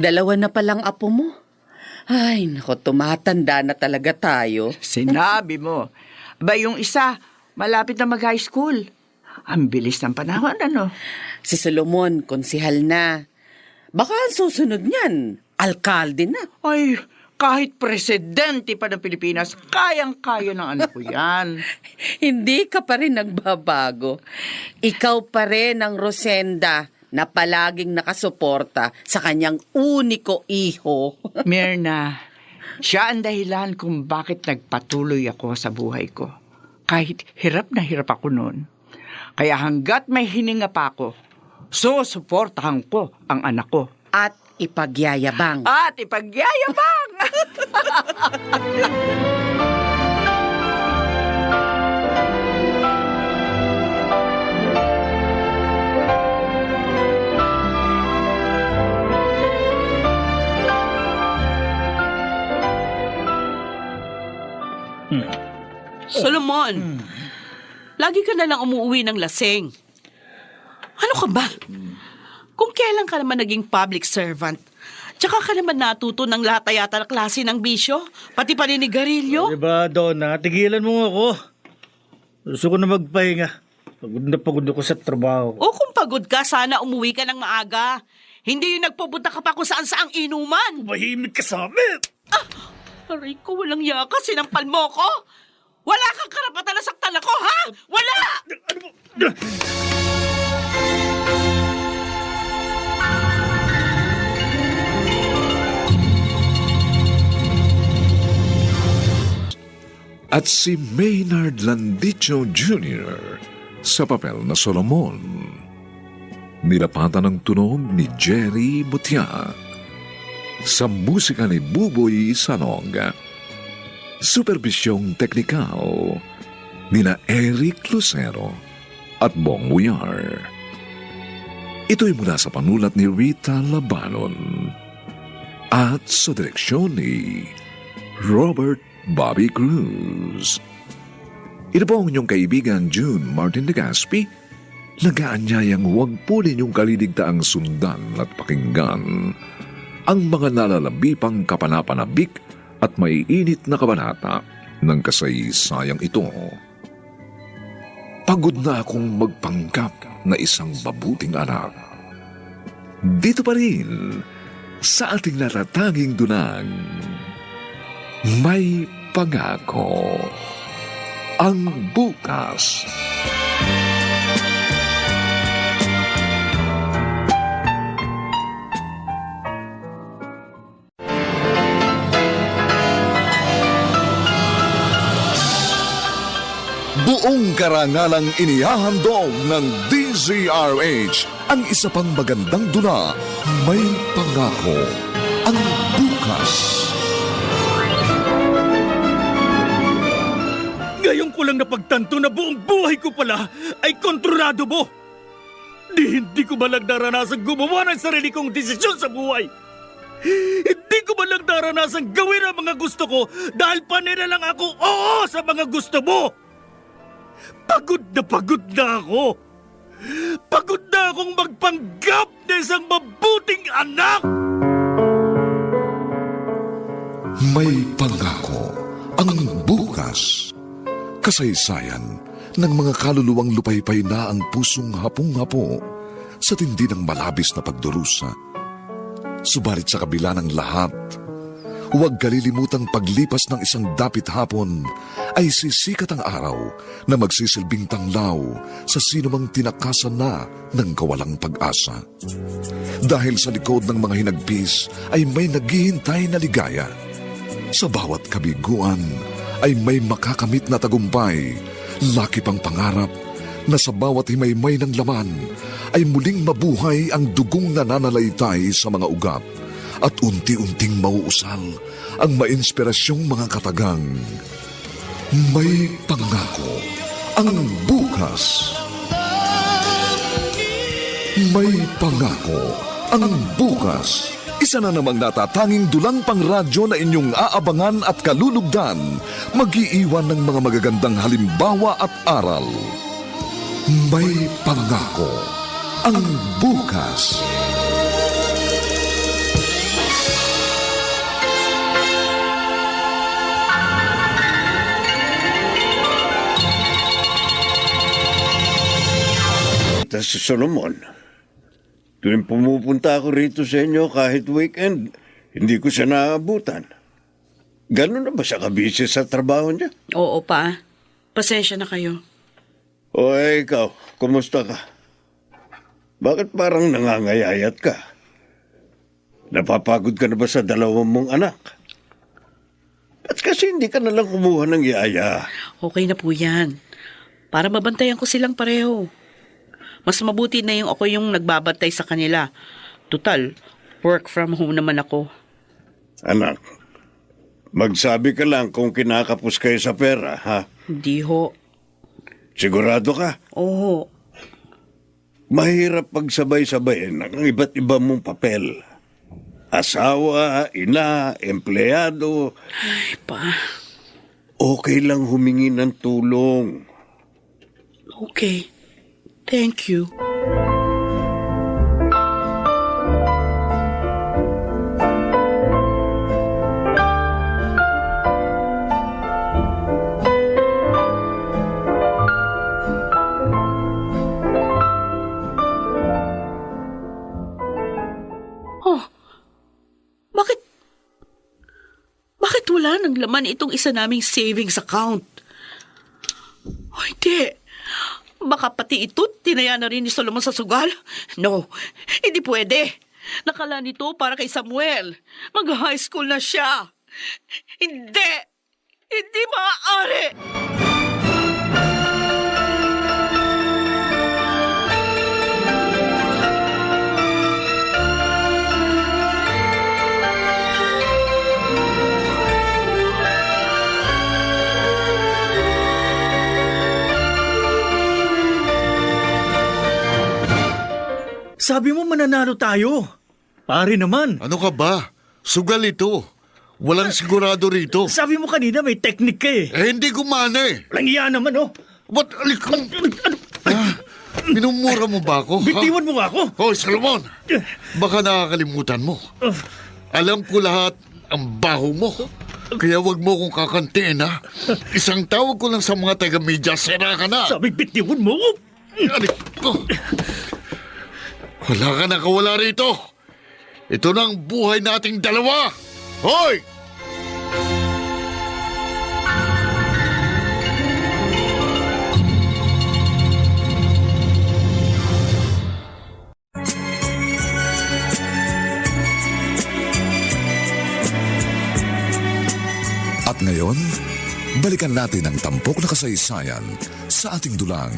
Dalawa na palang apo mo. Ay, nako, tumatanda na talaga tayo. Sinabi mo. Aba, yung isa, malapit na mag-high school. Ang bilis ng panahon, ano? Si Solomon, konsihal na. Baka ang susunod niyan, alkalde na. Ay, kahit presidente pa ng Pilipinas, kayang-kaya ng anak ko yan. Hindi ka pa rin nagbabago. Ikaw pa rin ang Rosenda na palaging nakasuporta sa kanyang uniko iho. Mirna, siya ang dahilan kung bakit nagpatuloy ako sa buhay ko. Kahit hirap na hirap ako noon. Kaya hanggat may hininga pa ako, susuportahan ko ang anak ko. At ipagyayabang. At ipagyayabang! Solomon, lagi ka na lang umuwi ng lasing. Ano ka ba? Kung kailan ka naman naging public servant, tsaka ka naman natuto ng lahat yata na klase ng bisyo, pati paninigarilyo. Diba, Donna? Tigilan mo ako. Gusto ko na magpahinga. Pagod ako sa trabaho. O kung pagod ka, sana umuwi ka ng maaga. Hindi yung nagpupunta ka pa kung saan-saang inuman. Mahimik ka sa amin! Aray ko, walang yaka, sinampal mo ko. Wala kang karapatan na saktan ako, ha? Wala! At si Maynard Landicho Jr. sa papel na Solomon. Nilapatan ng tunog ni Jerry Butia. Sa musika ni Buboy Salong. Supervisyong teknikal nina Eric Lucero at Bong Uyar. Ito'y mula sa panulat ni Rita Labanon at sa direksyon ni Robert Bobby Cruz. Ito po ang inyong kaibigan June Martin de Gaspi nagaanyayang huwag po ninyong kaliligtaang sundan at pakinggan ang mga nalalambipang kapanapanabik at maiinit na kabanata ng kasaysayang ito. Pagod na akong magpanggap na isang mabuting anak. Dito pa rin sa ating natatanging dunang May Pangako. Ang bukas. Buong karangalang inihahandog ng DZRH ang isa pang magandang dula, May Pangako. Ang bukas. Ngayon ko lang napagtanto na buong buhay ko pala ay kontrolado mo. Hindi ko ba lang naranasan gumawa ng sarili kong desisyon sa buhay? Hindi ko ba lang naranasan gawin ang mga gusto ko dahil panira lang ako oo sa mga gusto mo? Pagod na ako. Pagod na akong magpanggap na isang mabuting anak. May Pangako. Ang bukas. Kasaysayan ng mga kaluluwang lupaypay na ang pusong hapong-hapo sa tindi ng malabis na pagdurusa. Subalit sa kabila ng lahat, huwag kalilimutang paglipas ng isang dapit hapon ay sisikat ang araw na magsisilbing tanglaw sa sinumang tinakasan na ng kawalang pag-asa. Dahil sa likod ng mga hinagpis ay may naghihintay na ligaya. Sa bawat kabiguan ay may makakamit na tagumpay, laki pang pangarap na sa bawat himaymay ng laman ay muling mabuhay ang dugong nananalaytay sa mga ugat at unti-unting mauusal ang mainspirasyong mga katagang. May Pangako. Ang bukas. May Pangako. Ang bukas. Isa na namang natatanging dulang pangradyo na inyong aabangan at kalulugdan, mag-iiwan ng mga magagandang halimbawa at aral. May Pangako. Ang bukas. Si Solomon, tuwing pumupunta ako rito sa inyo kahit weekend, hindi ko siya naabutan. Ganun na ba siya kabisi sa trabaho niya? Oo pa. Pasensya na kayo. O ikaw, kumusta ka? Bakit parang nangangayayat ka? Napapagod ka na ba sa dalawang mong anak? At kasi hindi ka nalang kumuha ng yaya. Okay na po yan. Para mabantayan ko silang pareho. Mas mabuti na yung ako yung nagbabantay sa kanila. Tutal, work from home naman ako. Anak, magsabi ka lang kung kinakapos kayo sa pera, ha? Hindi ho. Sigurado ka? Oo. Mahirap pagsabay-sabayin ang iba't iba mong papel. Asawa, ina, empleyado. Ay, pa. Okay lang humingi ng tulong. Okay. Thank you. Oh, bakit wala nang laman itong isa naming savings account? Oh, hindi. Baka pati ito, tinaya na rin ni Solomon sa sugal? No, hindi pwede. Nakala nito para kay Samuel. Mag-high school na siya. Hindi! Hindi maaari! Sabi mo mananalo tayo. Pare naman. Ano ka ba? Sugal ito. Walang sigurado rito. Sabi mo kanina may technique ka eh. Eh, hindi gumana eh. Walang iya naman oh. Ba't alikong... Minumura mo ba ako? ha? Bitiwan mo nga ako! Hoy, Solomon! Baka nakakalimutan mo. Alam ko lahat ang baho mo. Kaya wag mo akong kakantiin, ha? Isang tawag ko lang sa mga taga-media, sira ka na! Sabi, bitiwan mo ako! Wala ka na kawala rito! Ito na ang buhay nating dalawa! Hoy! At ngayon, balikan natin ang tampok na kasaysayan sa ating dulang.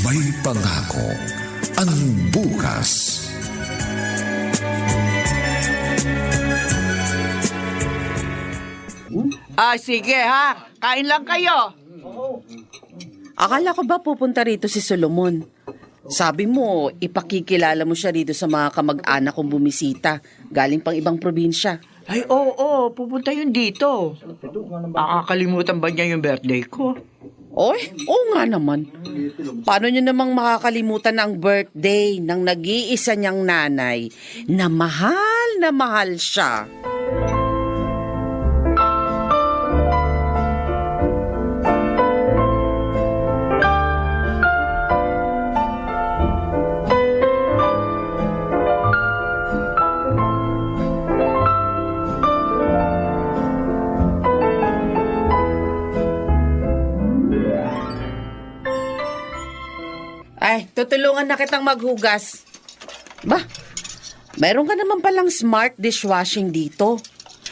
May pangako ang bukas. Sige ha, kain lang kayo. Akala ko ba pupunta rito si Solomon? Sabi mo, ipakikilala mo siya rito sa mga kamag-anak kong bumisita, galing pang ibang probinsya. Ay, oo, pupunta yun dito. Makakalimutan ba niya yung birthday ko? Oy, oo nga naman. Paano niyo namang makakalimutan ang birthday ng nag-iisa niyang nanay na mahal siya? Ay, tutulungan na kitang maghugas. Ba, mayroon ka naman palang smart dishwashing dito.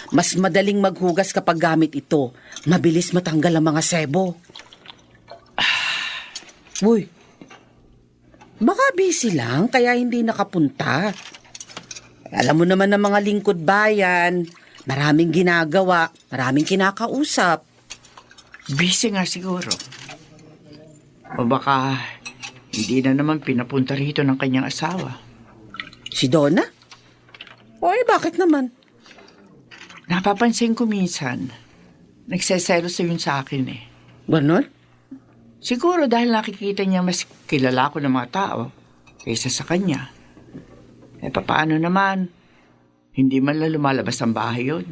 Mas madaling maghugas kapag gamit ito. Mabilis matanggal ang mga sebo. Uy, baka busy lang kaya hindi nakapunta. Alam mo naman ng mga lingkod bayan, maraming ginagawa, maraming kinakausap. Busy nga siguro. O baka hindi na naman pinapunta rito ng kanyang asawa. Si Donna? Oy, bakit naman? Napapansin ko minsan, nagseselos yun sa akin eh. Ganon? Siguro dahil nakikita niya mas kilala ko ng mga tao kaysa sa kanya. Eh papaano naman? Hindi man lang lumalabas ang bahay yun.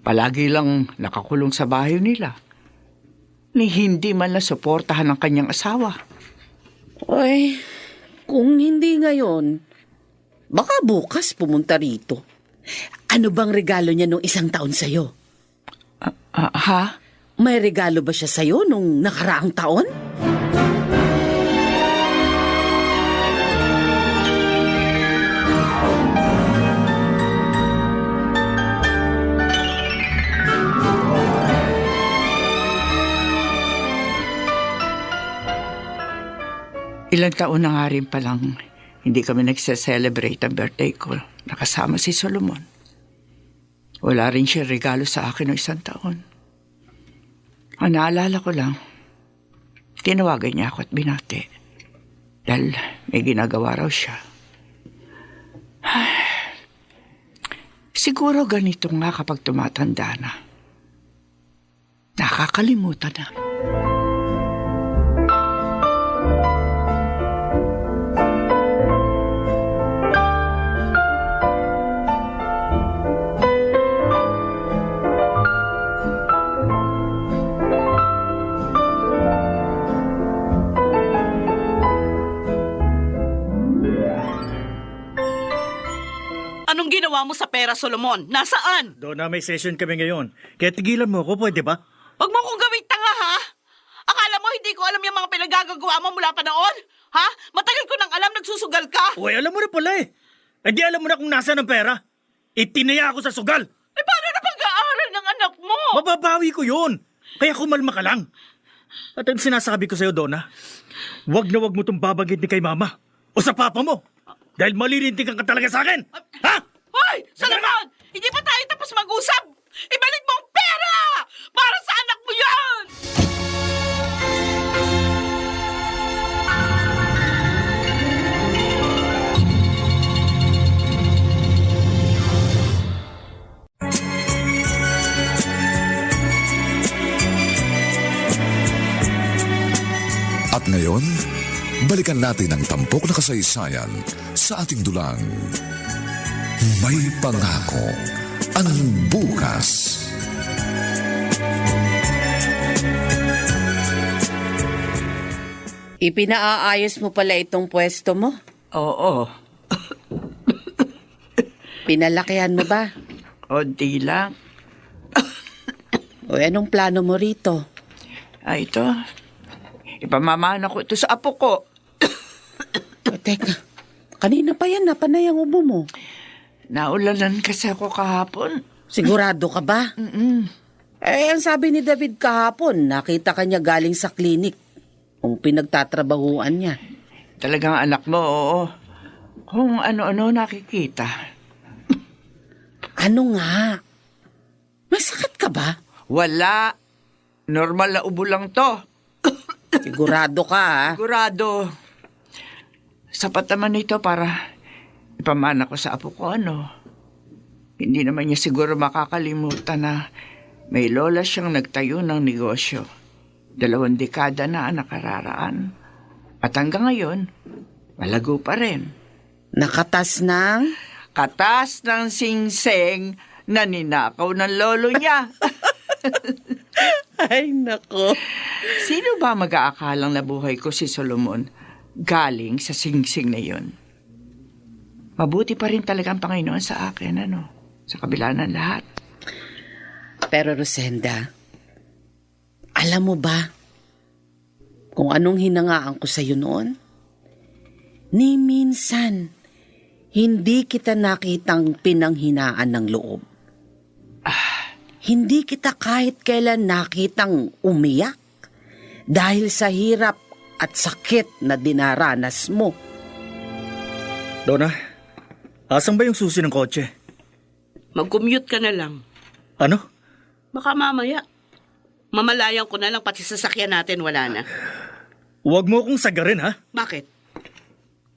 Palagi lang nakakulong sa bahay nila. Ni hindi man lang suportahan ng kanyang asawa. Ay, kung hindi ngayon, baka bukas pumunta rito. Ano bang regalo niya nung isang taon sa'yo? Ha? May regalo ba siya sa'yo nung nakaraang taon? Ilang taon na nga rin palang hindi kami nagse-celebrate ang birthday ko. Nakasama si Solomon. Wala rin siya regalo sa akin ng isang taon. Ang naalala ko lang, tinawagan niya ako at binati. Dahil may ginagawa raw siya. Siguro ganito nga kapag tumatanda na. Nakakalimutan na. Anong ginawa mo sa pera, Solomon? Nasaan? Donna, may session kami ngayon. Kaya tigilan mo ako, pwede ba? Huwag mo akong gawing tanga, ha? Akala mo hindi ko alam yung mga pinagagagawa mo mula pa noon? Ha? Matagal ko nang alam nagsusugal ka. Uy, alam mo na pala eh. Eh di alam mo na kung nasaan ang pera. Itinaya ako sa sugal. Eh, paano na pag-aaral ng anak mo? Mababawi ko yun. Kaya kumalma ka lang. At ang sinasabi ko sa'yo, Donna, wag na wag mo itong babagit ni kay mama o sa papa mo. Dahil malilintikan ka talaga sa akin. Ha? Hoy! Solomon! Hindi pa tayo tapos mag-usap! Ibalik mo ang pera! Para sa anak mo yan! At ngayon, balikan natin ang tampok na kasaysayan sa ating dulang. May pangako ang bukas. Ipinaayos mo pala itong pwesto mo? Oo. Pinalakihan mo ba? Konti lang. O anong plano mo rito? Ito. Ipamamana ko ito sa apo ko. O, teka, kanina pa yan, napanay ang ubo mo. Naulanan kasi ako kahapon. Sigurado ka ba? Ang sabi ni David kahapon, nakita ka niya galing sa klinik kung pinagtatrabahuan niya. Talagang anak mo, oo. Kung ano-ano nakikita. Ano nga? May sakit ka ba? Wala. Normal na ubo lang to. Sigurado ka, ha? Sigurado. Sapat naman ito para ipamana ko sa apo ko, ano. Hindi naman niya siguro makakalimutan na may lola siyang nagtayo ng negosyo. 2 dekada na ang nakararaan. At hanggang ngayon, malago pa rin. Nakatas ng... Katas ng singseng na ninakaw ng lolo niya. Ay, nako. Sino ba mag-aakalang nabuhay ko si Solomon galing sa singsing na yun? Mabuti pa rin talaga ang Panginoon sa akin, ano? Sa kabila ng lahat. Pero Rosenda, alam mo ba kung anong hinangaan ko sa'yo noon? Ni minsan, hindi kita nakitang pinanghinaan ng loob. Hindi kita kahit kailan nakitang umiyak dahil sa hirap at sakit na dinaranas mo. Donna, asan ba yung susi ng kotse? Mag-commute ka na lang. Ano? Baka mamaya. Mamalayan ko na lang pati sasakyan natin, wala na. Huwag mo akong sagarin, ha? Bakit?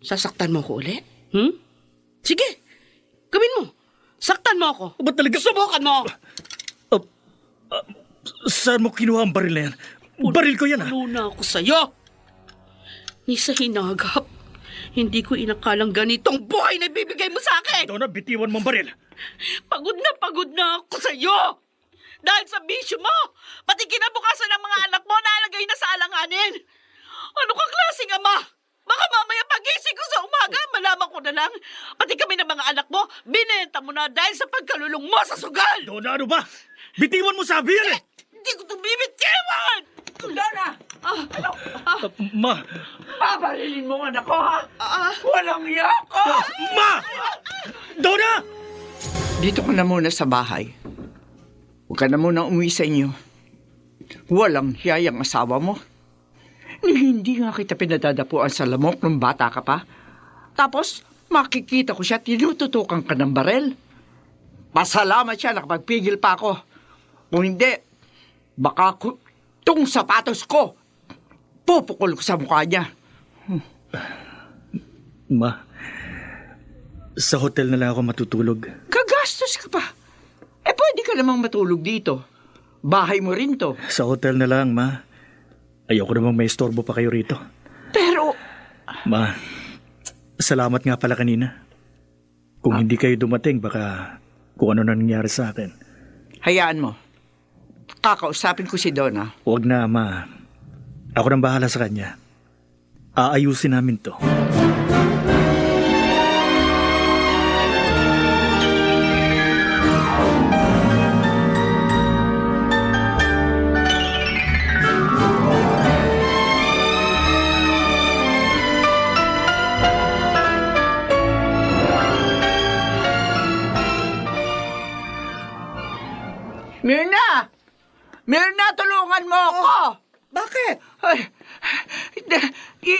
Sasaktan mo ko uli? Sige, gawin mo. Saktan mo ako. Ba't talaga? Subukan mo. Saan mo kinuha ang baril na yan? Baril ko yan, ha? Puno na ako sa'yo. Ni sa hinagap, hindi ko inakalang ganitong buhay na bibigay mo sa akin. Donna, bitiwan mo ang baril. Pagod na ako sa'yo. Dahil sa bisyo mo, pati kinabukasan ng mga anak mo nalagay na sa alanganin. Ano kang klaseng ama? Baka mamaya pagising ko sa umaga, malaman ko na lang. Pati kami ng mga anak mo, binenta mo na dahil sa pagkalulong mo sa sugal. Donna, ano ba? Bitiwan mo sabi yan, eh! Hindi ko ito bibitiwan! Donna! Ma! Pabalilin mo anak ko, ha? Walang yako! Ma! Donna! Dito ka na muna sa bahay. Huwag ka na muna umuwi sa inyo. Walang hiyayang asawa mo. Hindi nga kita pinadadapuan sa lamok nung bata ka pa. Tapos, makikita ko siya, tinututukan ka ng barel. Pasalamat siya, nakapagpigil pa ako. Kung hindi, baka itong sapatos ko, pupukol ko sa mukha niya. Ma, sa hotel na lang ako matutulog. Kagastos ka pa. Pwede ka namang matulog dito. Bahay mo rin to. Sa hotel na lang, ma. Ayoko namang may istorbo pa kayo rito. Pero, Ma, salamat nga pala kanina. Kung hindi kayo dumating, baka kung ano na nangyari sa akin. hayaan mo. Kakausapin ko si Donna. Huwag na, ma. Ako nang bahala sa kanya. Aayusin namin to. Mirna! Mirna, tulungan mo ako! Bakit? Ay,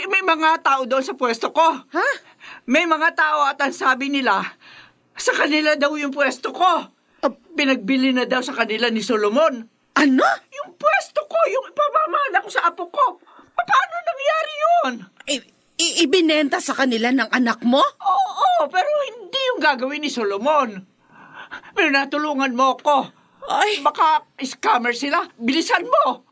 may mga tao doon sa pwesto ko. Ha? May mga tao at ang sabi nila, sa kanila daw yung pwesto ko. Pinagbili na daw sa kanila ni Solomon. Ano? Yung pwesto ko, yung ipamamana ko sa apo ko. Paano nangyari yun? Ibinenta sa kanila ng anak mo? Oo, pero hindi yung gagawin ni Solomon. Mirna, tulungan mo ako. Ay, Baka scammer sila. Bilisan mo!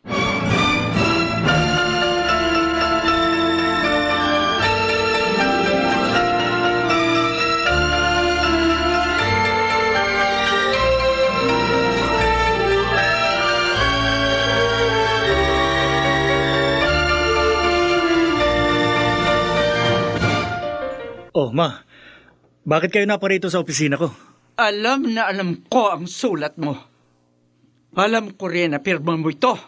Oh, Ma. Bakit kayo naparito sa opisina ko? Alam na alam ko ang sulat mo. Alam ko rin na pirma mo ito.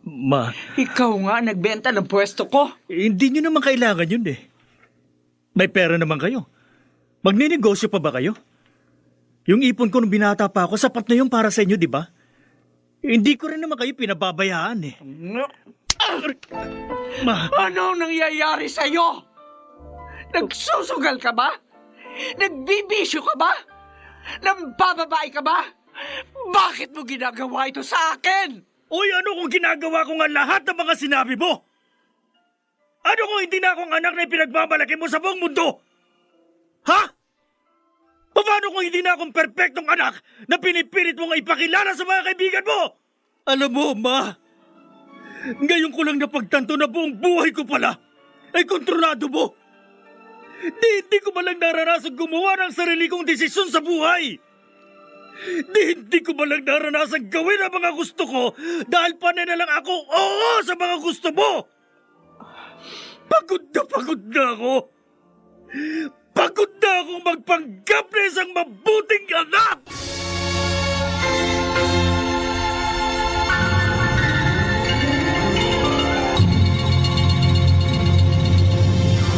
Ma, Ikaw nga nagbenta ng pwesto ko. hindi nyo naman kailangan yun eh. May pera naman kayo. Magninegosyo pa ba kayo? Yung ipon ko nung binata pa ako, sapat na yung para sa inyo, di ba? Hindi ko rin naman kayo pinababayaan eh. Ma, Ano nangyayari sa'yo? Nagsusugal ka ba? Nagbibisyo ka ba? Nambababae ka ba? Bakit mo ginagawa ito sa akin? Uy, ano kung ginagawa ko nga lahat ng mga sinabi mo? Ano kung hindi na akong anak na ipinagmamalaki mo sa buong mundo? Ha? Paano kung hindi na akong perpektong anak na pinipilit mong ipakilala sa mga kaibigan mo? Alam mo, Ma, ngayon ko lang napagtanto na buong buhay ko pala ay kontrolado mo. Hindi ko malang naranasan gumawa ng sarili kong desisyon sa buhay. Hindi ko malang naranasan gawin ang mga gusto ko dahil panay na lang ako oo sa mga gusto mo. Pagod na ako. Pagod na akong magpanggap na isang mabuting anak!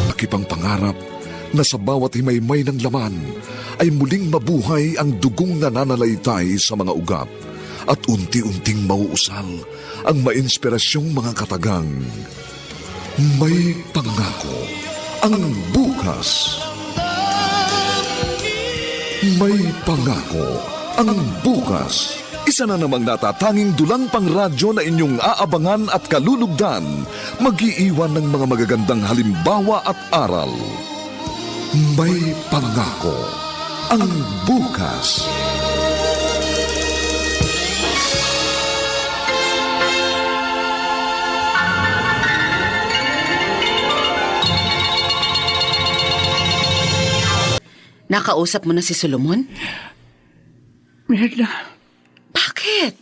Akipang pangarap na sa bawat himaymay ng laman ay muling mabuhay ang dugong nananalaytay sa mga ugat at unti-unting mauusal ang mainspirasyong mga katagang. May pangako ang bukas. May pangako ang bukas. Isa na namang natatanging dulang pang radyo na inyong aabangan at kalulugdan, mag-iiwan ng mga magagandang halimbawa at aral. May pangako ang bukas. Nakausap mo na si Solomon? Mirna, Bakit?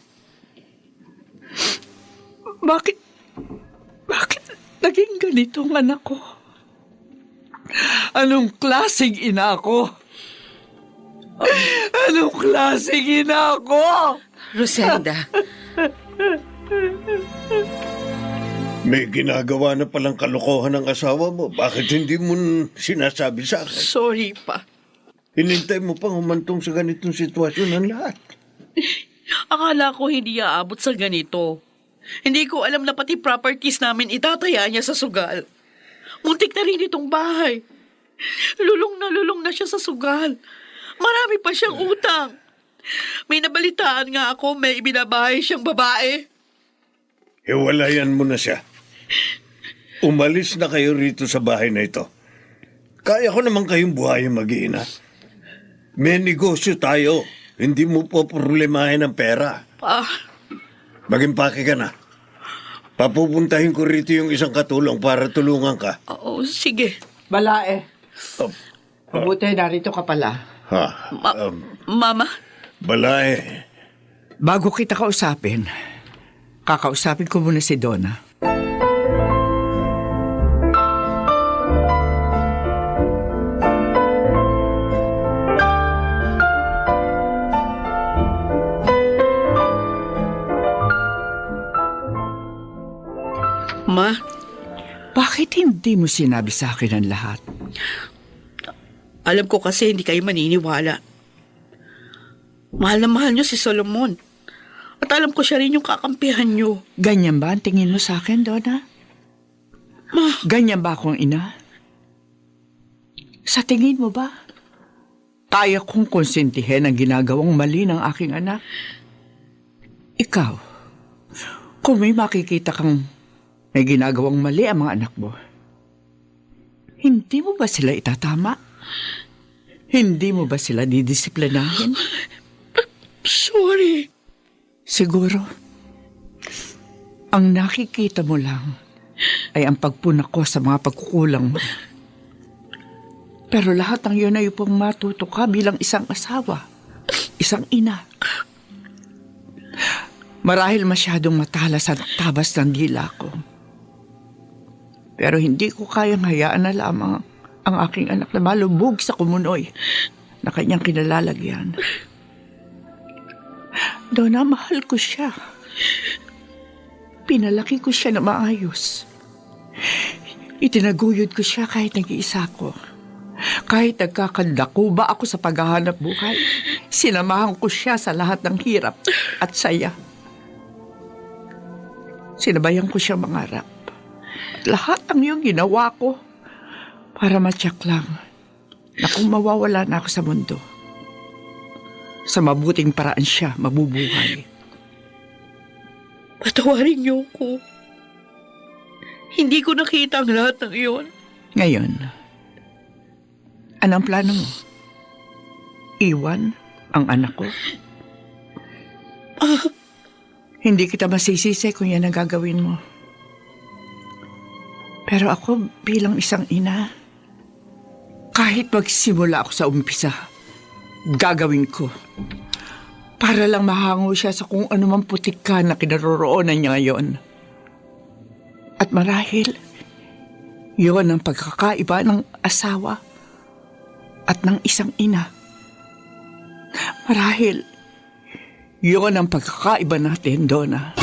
bakit naging ganito ang anak ko? Anong klaseng ina ako? Anong klaseng ina ako? Rosenda, May ginagawa na palang kalokohan ng asawa mo. Bakit hindi mo sinasabi sa akin? Sorry pa. Hinintay mo pang humantong sa ganitong sitwasyon ng lahat. Akala ko hindi aabot sa ganito. Hindi ko alam na pati properties namin itataya niya sa sugal. Muntik na rin itong bahay. Lulong na siya sa sugal. Marami pa siyang utang. May nabalitaan nga ako may ibinabahay siyang babae. Hiwalayan mo na siya. Umalis na kayo rito sa bahay na ito. Kaya ko naman kayong buhayin mag-iina. May negosyo tayo. Hindi mo po problemahin ang pera. Mag-impake ka na. Papupuntahin ko rito yung isang katulong para tulungan ka. Oo, sige. Balae. Mabuti narito ka pala. Mama? Balae. Bago kita kausapin, kakausapin ko muna si Donna. Ma? Bakit hindi mo sinabi sa akin ang lahat? Alam ko kasi hindi kayo maniniwala. Mahal na mahal niyo si Solomon. At alam ko siya rin yung kakampihan niyo. Ganyan ba ang tingin mo sa akin, Donna? Ma, Ganyan ba akong ina? Sa tingin mo ba? Kaya kong konsentihin ang ginagawang mali ng aking anak? Ikaw, kung may makikita kang may ginagawang mali ang mga anak mo, hindi mo ba sila itatama? Hindi mo ba sila didisiplinahin? sorry. Siguro, ang nakikita mo lang ay ang pagpunak ko sa mga pagkukulang mo. Pero lahat ng yun ay upang matuto ka bilang isang asawa, isang ina. Marahil masyadong matalas at tabas ng dila ko. Pero hindi ko kayang hayaan na lamang ang aking anak na malubog sa kumunoy na kanyang kinalalagyan. Donna, mahal ko siya. Pinalaki ko siya na maayos. Itinaguyod ko siya kahit nag-iisa ko. Kahit nagkakandakuba ako sa paghahanap buhay, sinamahan ko siya sa lahat ng hirap at saya. Sinabayan ko siya mangarap. At lahat ng iyong ginawa ko para matyak lang na kung mawawala na ako sa mundo, sa mabuting paraan siya mabubuhay. Patawarin niyo ko. Hindi ko nakita ang lahat ng iyon. Ngayon, anong plano mo? Iwan ang anak ko? Hindi kita masisisi kung yan ang gagawin mo. Pero ako bilang isang ina, kahit magsimula ako sa umpisa, gagawin ko. Para lang mahango siya sa kung anumang putik ka na kinaroroonan niya ngayon. At marahil, yun ang pagkakaiba ng asawa at ng isang ina. Marahil, yun ang pagkakaiba natin, Donna.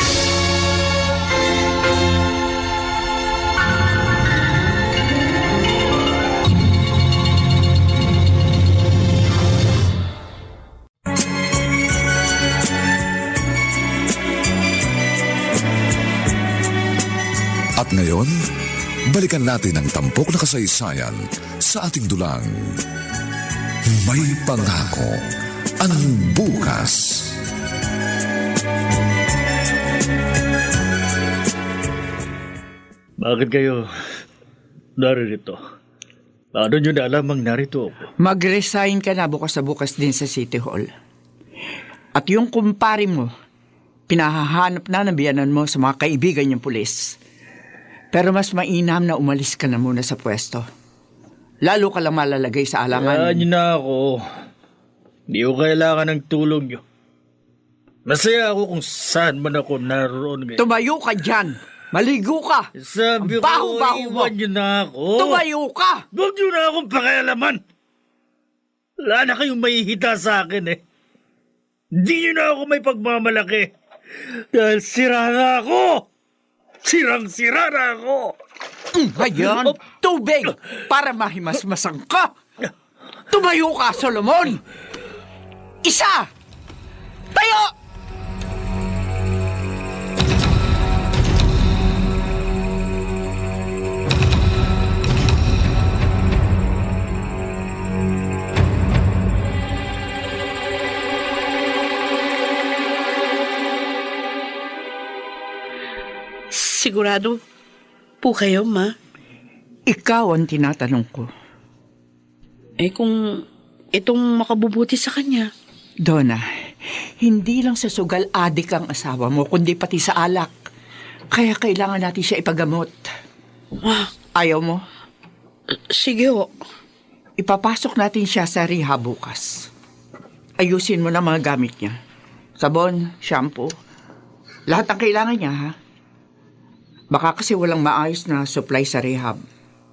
At ngayon, balikan natin ang tampok na kasaysayan sa ating dulang. May pangako ang bukas. Bakit kayo naririto? Paano nyo na alam ang narito ako? Mag-resign ka na bukas sa bukas din sa City Hall. At yung kumpare mo, pinahahanap na ng biyanan mo sa mga kaibigan niyang pulis. Pero mas mainam na umalis ka na muna sa pwesto. Lalo ka lang malalagay sa alangan. Yan na ako. Hindi ko kailangan ng tulong nyo. Masaya ako kung saan man ako naroon ngayon. Tumayo ka dyan! Maligo ka! Sabi Ang ko, baho-baho mo. iwan nyo na ako. Tumayo ka! Huwag nyo na akong pakialaman. Wala na kayong mahihita sa akin eh. Hindi nyo na ako may pagmamalaki. Dahil sira na ako. Sirang-sira na ako. Ayan, tubig para mahimasmasang ka. Tumayo ka, Solomon! Isa! Tayo! Sigurado po kayo, Ma? Ikaw ang tinatanong ko. Eh kung itong makabubuti sa kanya. Donna, hindi lang sa sugal adik ang asawa mo, kundi pati sa alak. Kaya kailangan natin siya ipagamot. Ayaw mo? Sige ho. Ipapasok natin siya sa rehab bukas. Ayusin mo na mga gamit niya. Sabon, shampoo. Lahat ang kailangan niya, ha? Baka kasi walang maayos na supply sa rehab.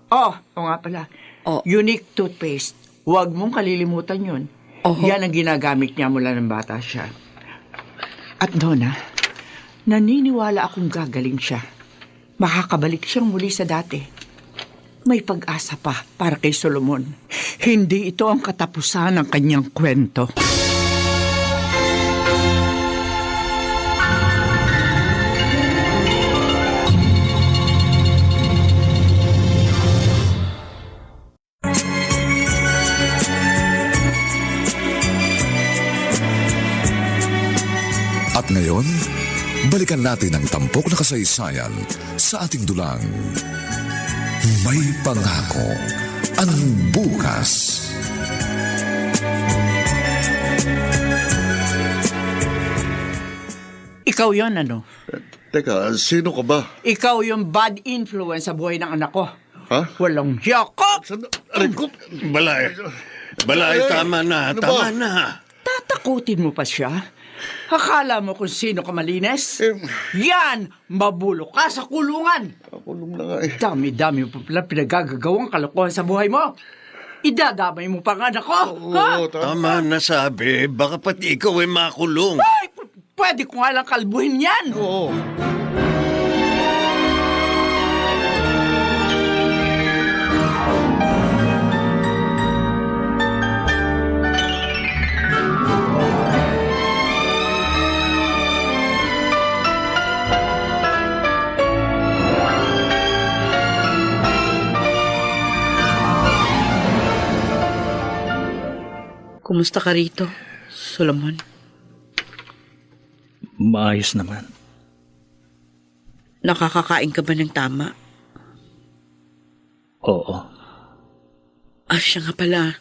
Oo nga pala. Unique toothpaste. Huwag mong kalilimutan yun. Yan ang ginagamit niya mula ng bata siya. At Donna, naniniwala akong gagaling siya. Makakabalik siyang muli sa dati. May pag-asa pa para kay Solomon. Hindi ito ang katapusan ng kanyang kwento. At ngayon, balikan natin ang tampok na kasaysayan sa ating dulang. May pangako ang bukas. Ikaw yon ano? Teka, sino ka ba? Ikaw yung bad influence sa buhay ng anak ko. Ha? Walang yakap! Aray ko! Balay, tama na, Ano tama ba? na. Tatakutin mo pa siya? Akala mo kung sino ka malinis? Yan! Mabulok ka sa kulungan! Kulong na nga eh. Dami-dami mo pa pala pinagagagawang kalokohan sa buhay mo. Idadamay mo pa nga ako. Ha? Oo, Tama na sabi, baka pati ikaw ay makulong. Ay, pwede ko nga lang kalbuhin yan. Oo. Kumusta ka rito, Solomon? Maayos naman. Nakakakain ka ba ng tama? Oo. Siya nga pala.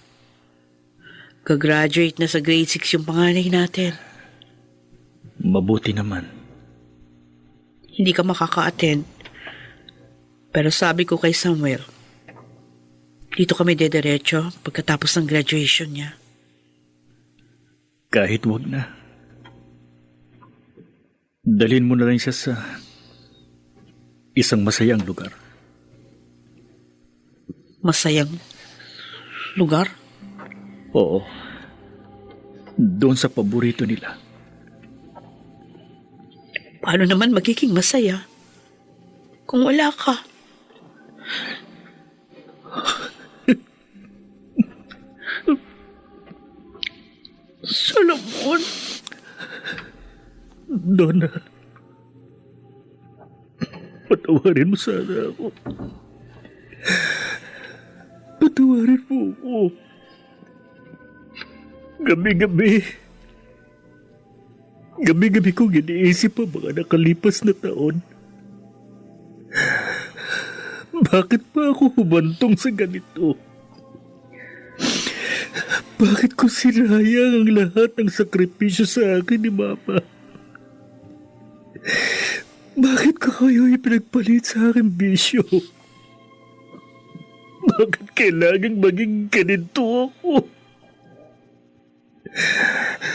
Gagraduate na sa grade 6 yung panganay natin. Mabuti naman. Hindi ka makaka-attend. Pero sabi ko kay Samuel, dito kami dederecho pagkatapos ng graduation niya. Kahit wag na. Dalhin mo na rin siya sa isang masayang lugar. Masayang lugar? Oo. Doon sa paborito nila. Paano naman magiging masaya kung wala ka? Solomon, Donna, patawarin mo sana ako. Patawarin mo ako. Gabi-gabi kong iniisip ang mga nakalipas na taon. Bakit pa ako humantong sa ganito? Bakit ko sinayang ang lahat ng sakripisyo sa akin ni Mama? Bakit ko kayo ipinagpalit sa aking bisyo? Bakit kailangang maging ganito ako?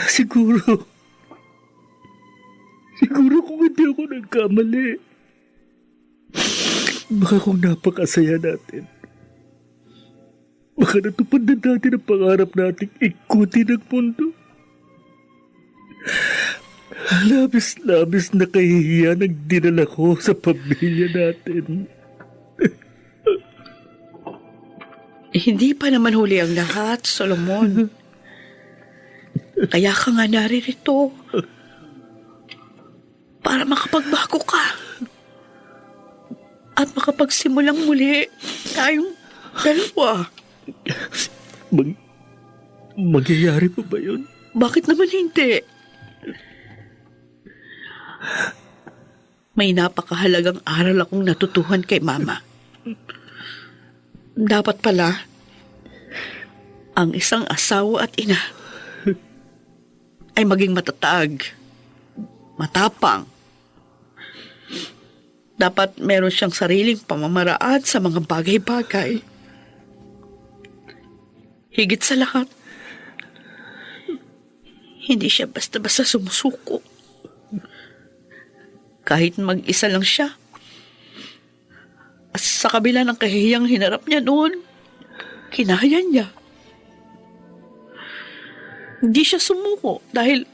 Siguro kung hindi ako nagkamali, baka kung napakasaya natin, baka natupad na natin ang pangarap nating ikutin ang mundo. Labis-labis na kahihiyan ang dinala ko sa pamilya natin. hindi pa naman huli ang lahat, Solomon. Kaya ka nga naririto. Para makapagbago ka. At makapagsimulang muli tayong dalawa. Magyayari pa ba yun? Bakit naman hindi? May napakahalagang aral akong natutuhan kay Mama. Dapat pala, ang isang asawa at ina ay maging matatag, matapang. Dapat meron siyang sariling pamamaraan sa mga bagay-bagay. Higit sa lahat, hindi siya basta-basta sumusuko. Kahit mag-isa lang siya. At sa kabila ng kahihiyang hinarap niya noon, kinaya niya. Hindi siya sumuko dahil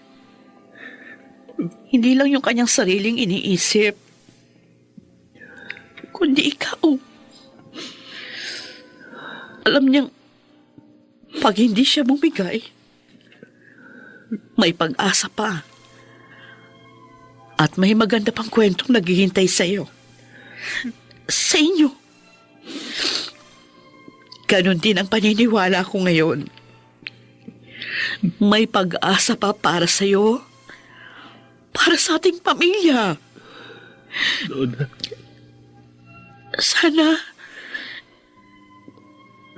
hindi lang yung kanyang sariling iniisip, kundi ikaw. Alam niyang pag hindi siya bumigay, may pag-asa pa. At may maganda pang kwentong naghihintay sa'yo. Sa inyo. Ganon din ang paniniwala ko ngayon. May pag-asa pa para sa'yo, para sa ating pamilya. Donna. Sana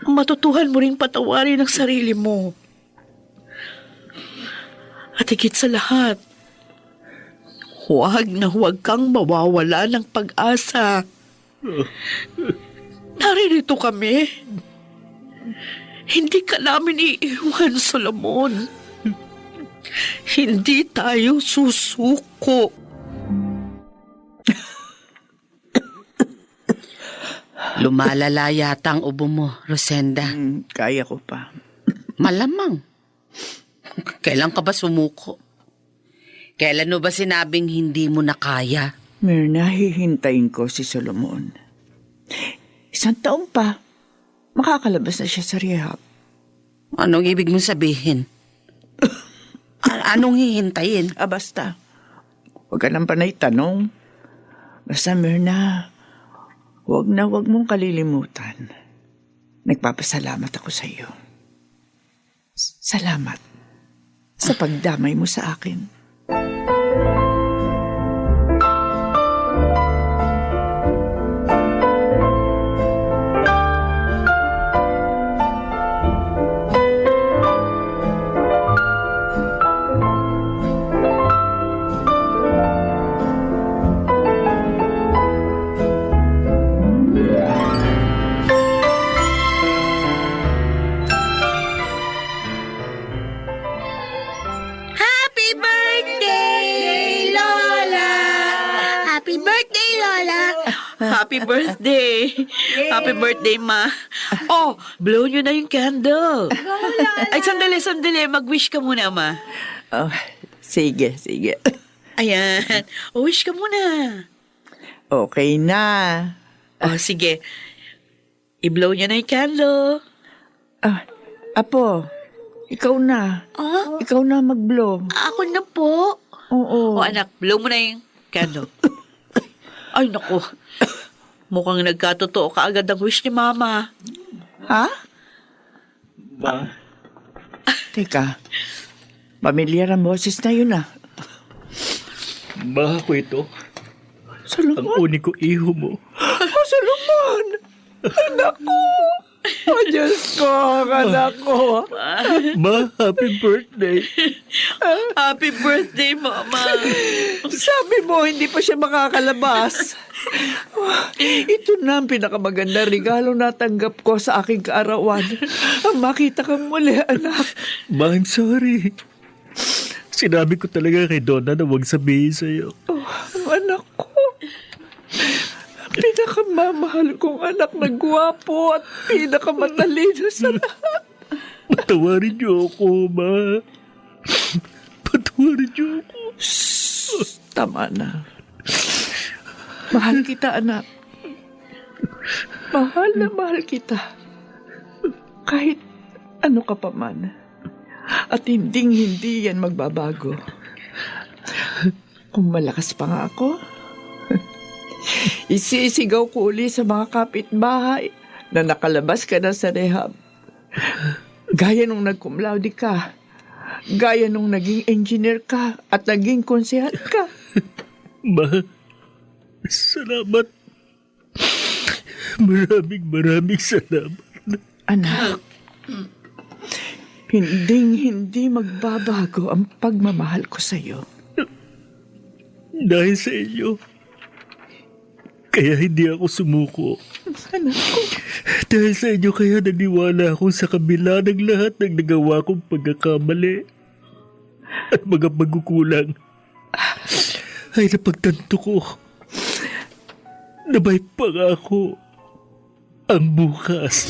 matutuhan mo ring patawarin ang sarili mo. At higit sa lahat, huwag na huwag kang mawawala ng pag-asa. Naririto kami. Hindi ka namin iiwan, Solomon. Hindi tayo susuko. Lumalala yata ang ubo mo, Rosenda. Kaya ko pa. Malamang. Kailan ka ba sumuko? Kailan mo ba sinabing hindi mo na kaya? Myrna, hihintayin ko si Solomon. 1 taon pa, makakalabas na siya sa rehab. Anong ibig mong sabihin? Anong hihintayin? Basta. Huwag ka nang panay tanong. Basta, Myrna, huwag mong kalilimutan. Nagpapasalamat ako sa iyo. Salamat sa pagdamay mo sa akin. Happy birthday, Lola! Happy birthday, Lola! Happy birthday! Happy birthday, Ma. Oh, blow nyo na yung candle. Ay, sandali. Mag-wish ka muna, Ma. Oh, sige. Ayan. Oh, wish ka muna. Okay na. Oh, sige. I-blow nyo na yung candle. Apo, ikaw na. Ikaw na mag-blow. Ako na po. Oo. Oh, anak, blow mo na yung candle. Ay, naku. Mukhang nagkatotoo ka agad ang wish ni Mama. Ha? Teka, pamilyar ang boses na yun ah. Ma, ako ito. Ang Solomon! uniko iho mo. Solomon! Anak ko! Oh, Diyos ko, anak ko. Ma, happy birthday. Happy birthday, Mama. Sabi mo, hindi pa siya makakalabas. Ito na ang pinakamaganda regalo natanggap ko sa aking kaarawan. Ang makita kang muli, anak. Ma, I'm sorry. Sinabi ko talaga kay Donna na huwag sabihin sa'yo. Oh, anak ko. Pinakamamahal kong anak na gwapo at pinakamatalino sa lahat. Patawarin niyo ako, Ma. Patawarin niyo ako. Tama na. Mahal kita, anak. Mahal na mahal kita. Kahit ano ka pa man. At hindi yan magbabago. Kung malakas pa nga ako, isisigaw ko uli sa mga kapitbahay na nakalabas ka na sa rehab. Gaya nung nag-cum laude ka. Gaya nung naging engineer ka at naging konsehal ka. Ma, salamat. Maraming salamat. Anak, hindi magbabago ang pagmamahal ko sa iyo. Dahil sa inyo, kaya hindi ako sumuko. Anak ko. Dahil sa inyo kaya naniwala ako sa kabila ng lahat ng nagawa kong pagkakamali at mga pagkukulang. Ay napagtanto ko na may pangako ang bukas.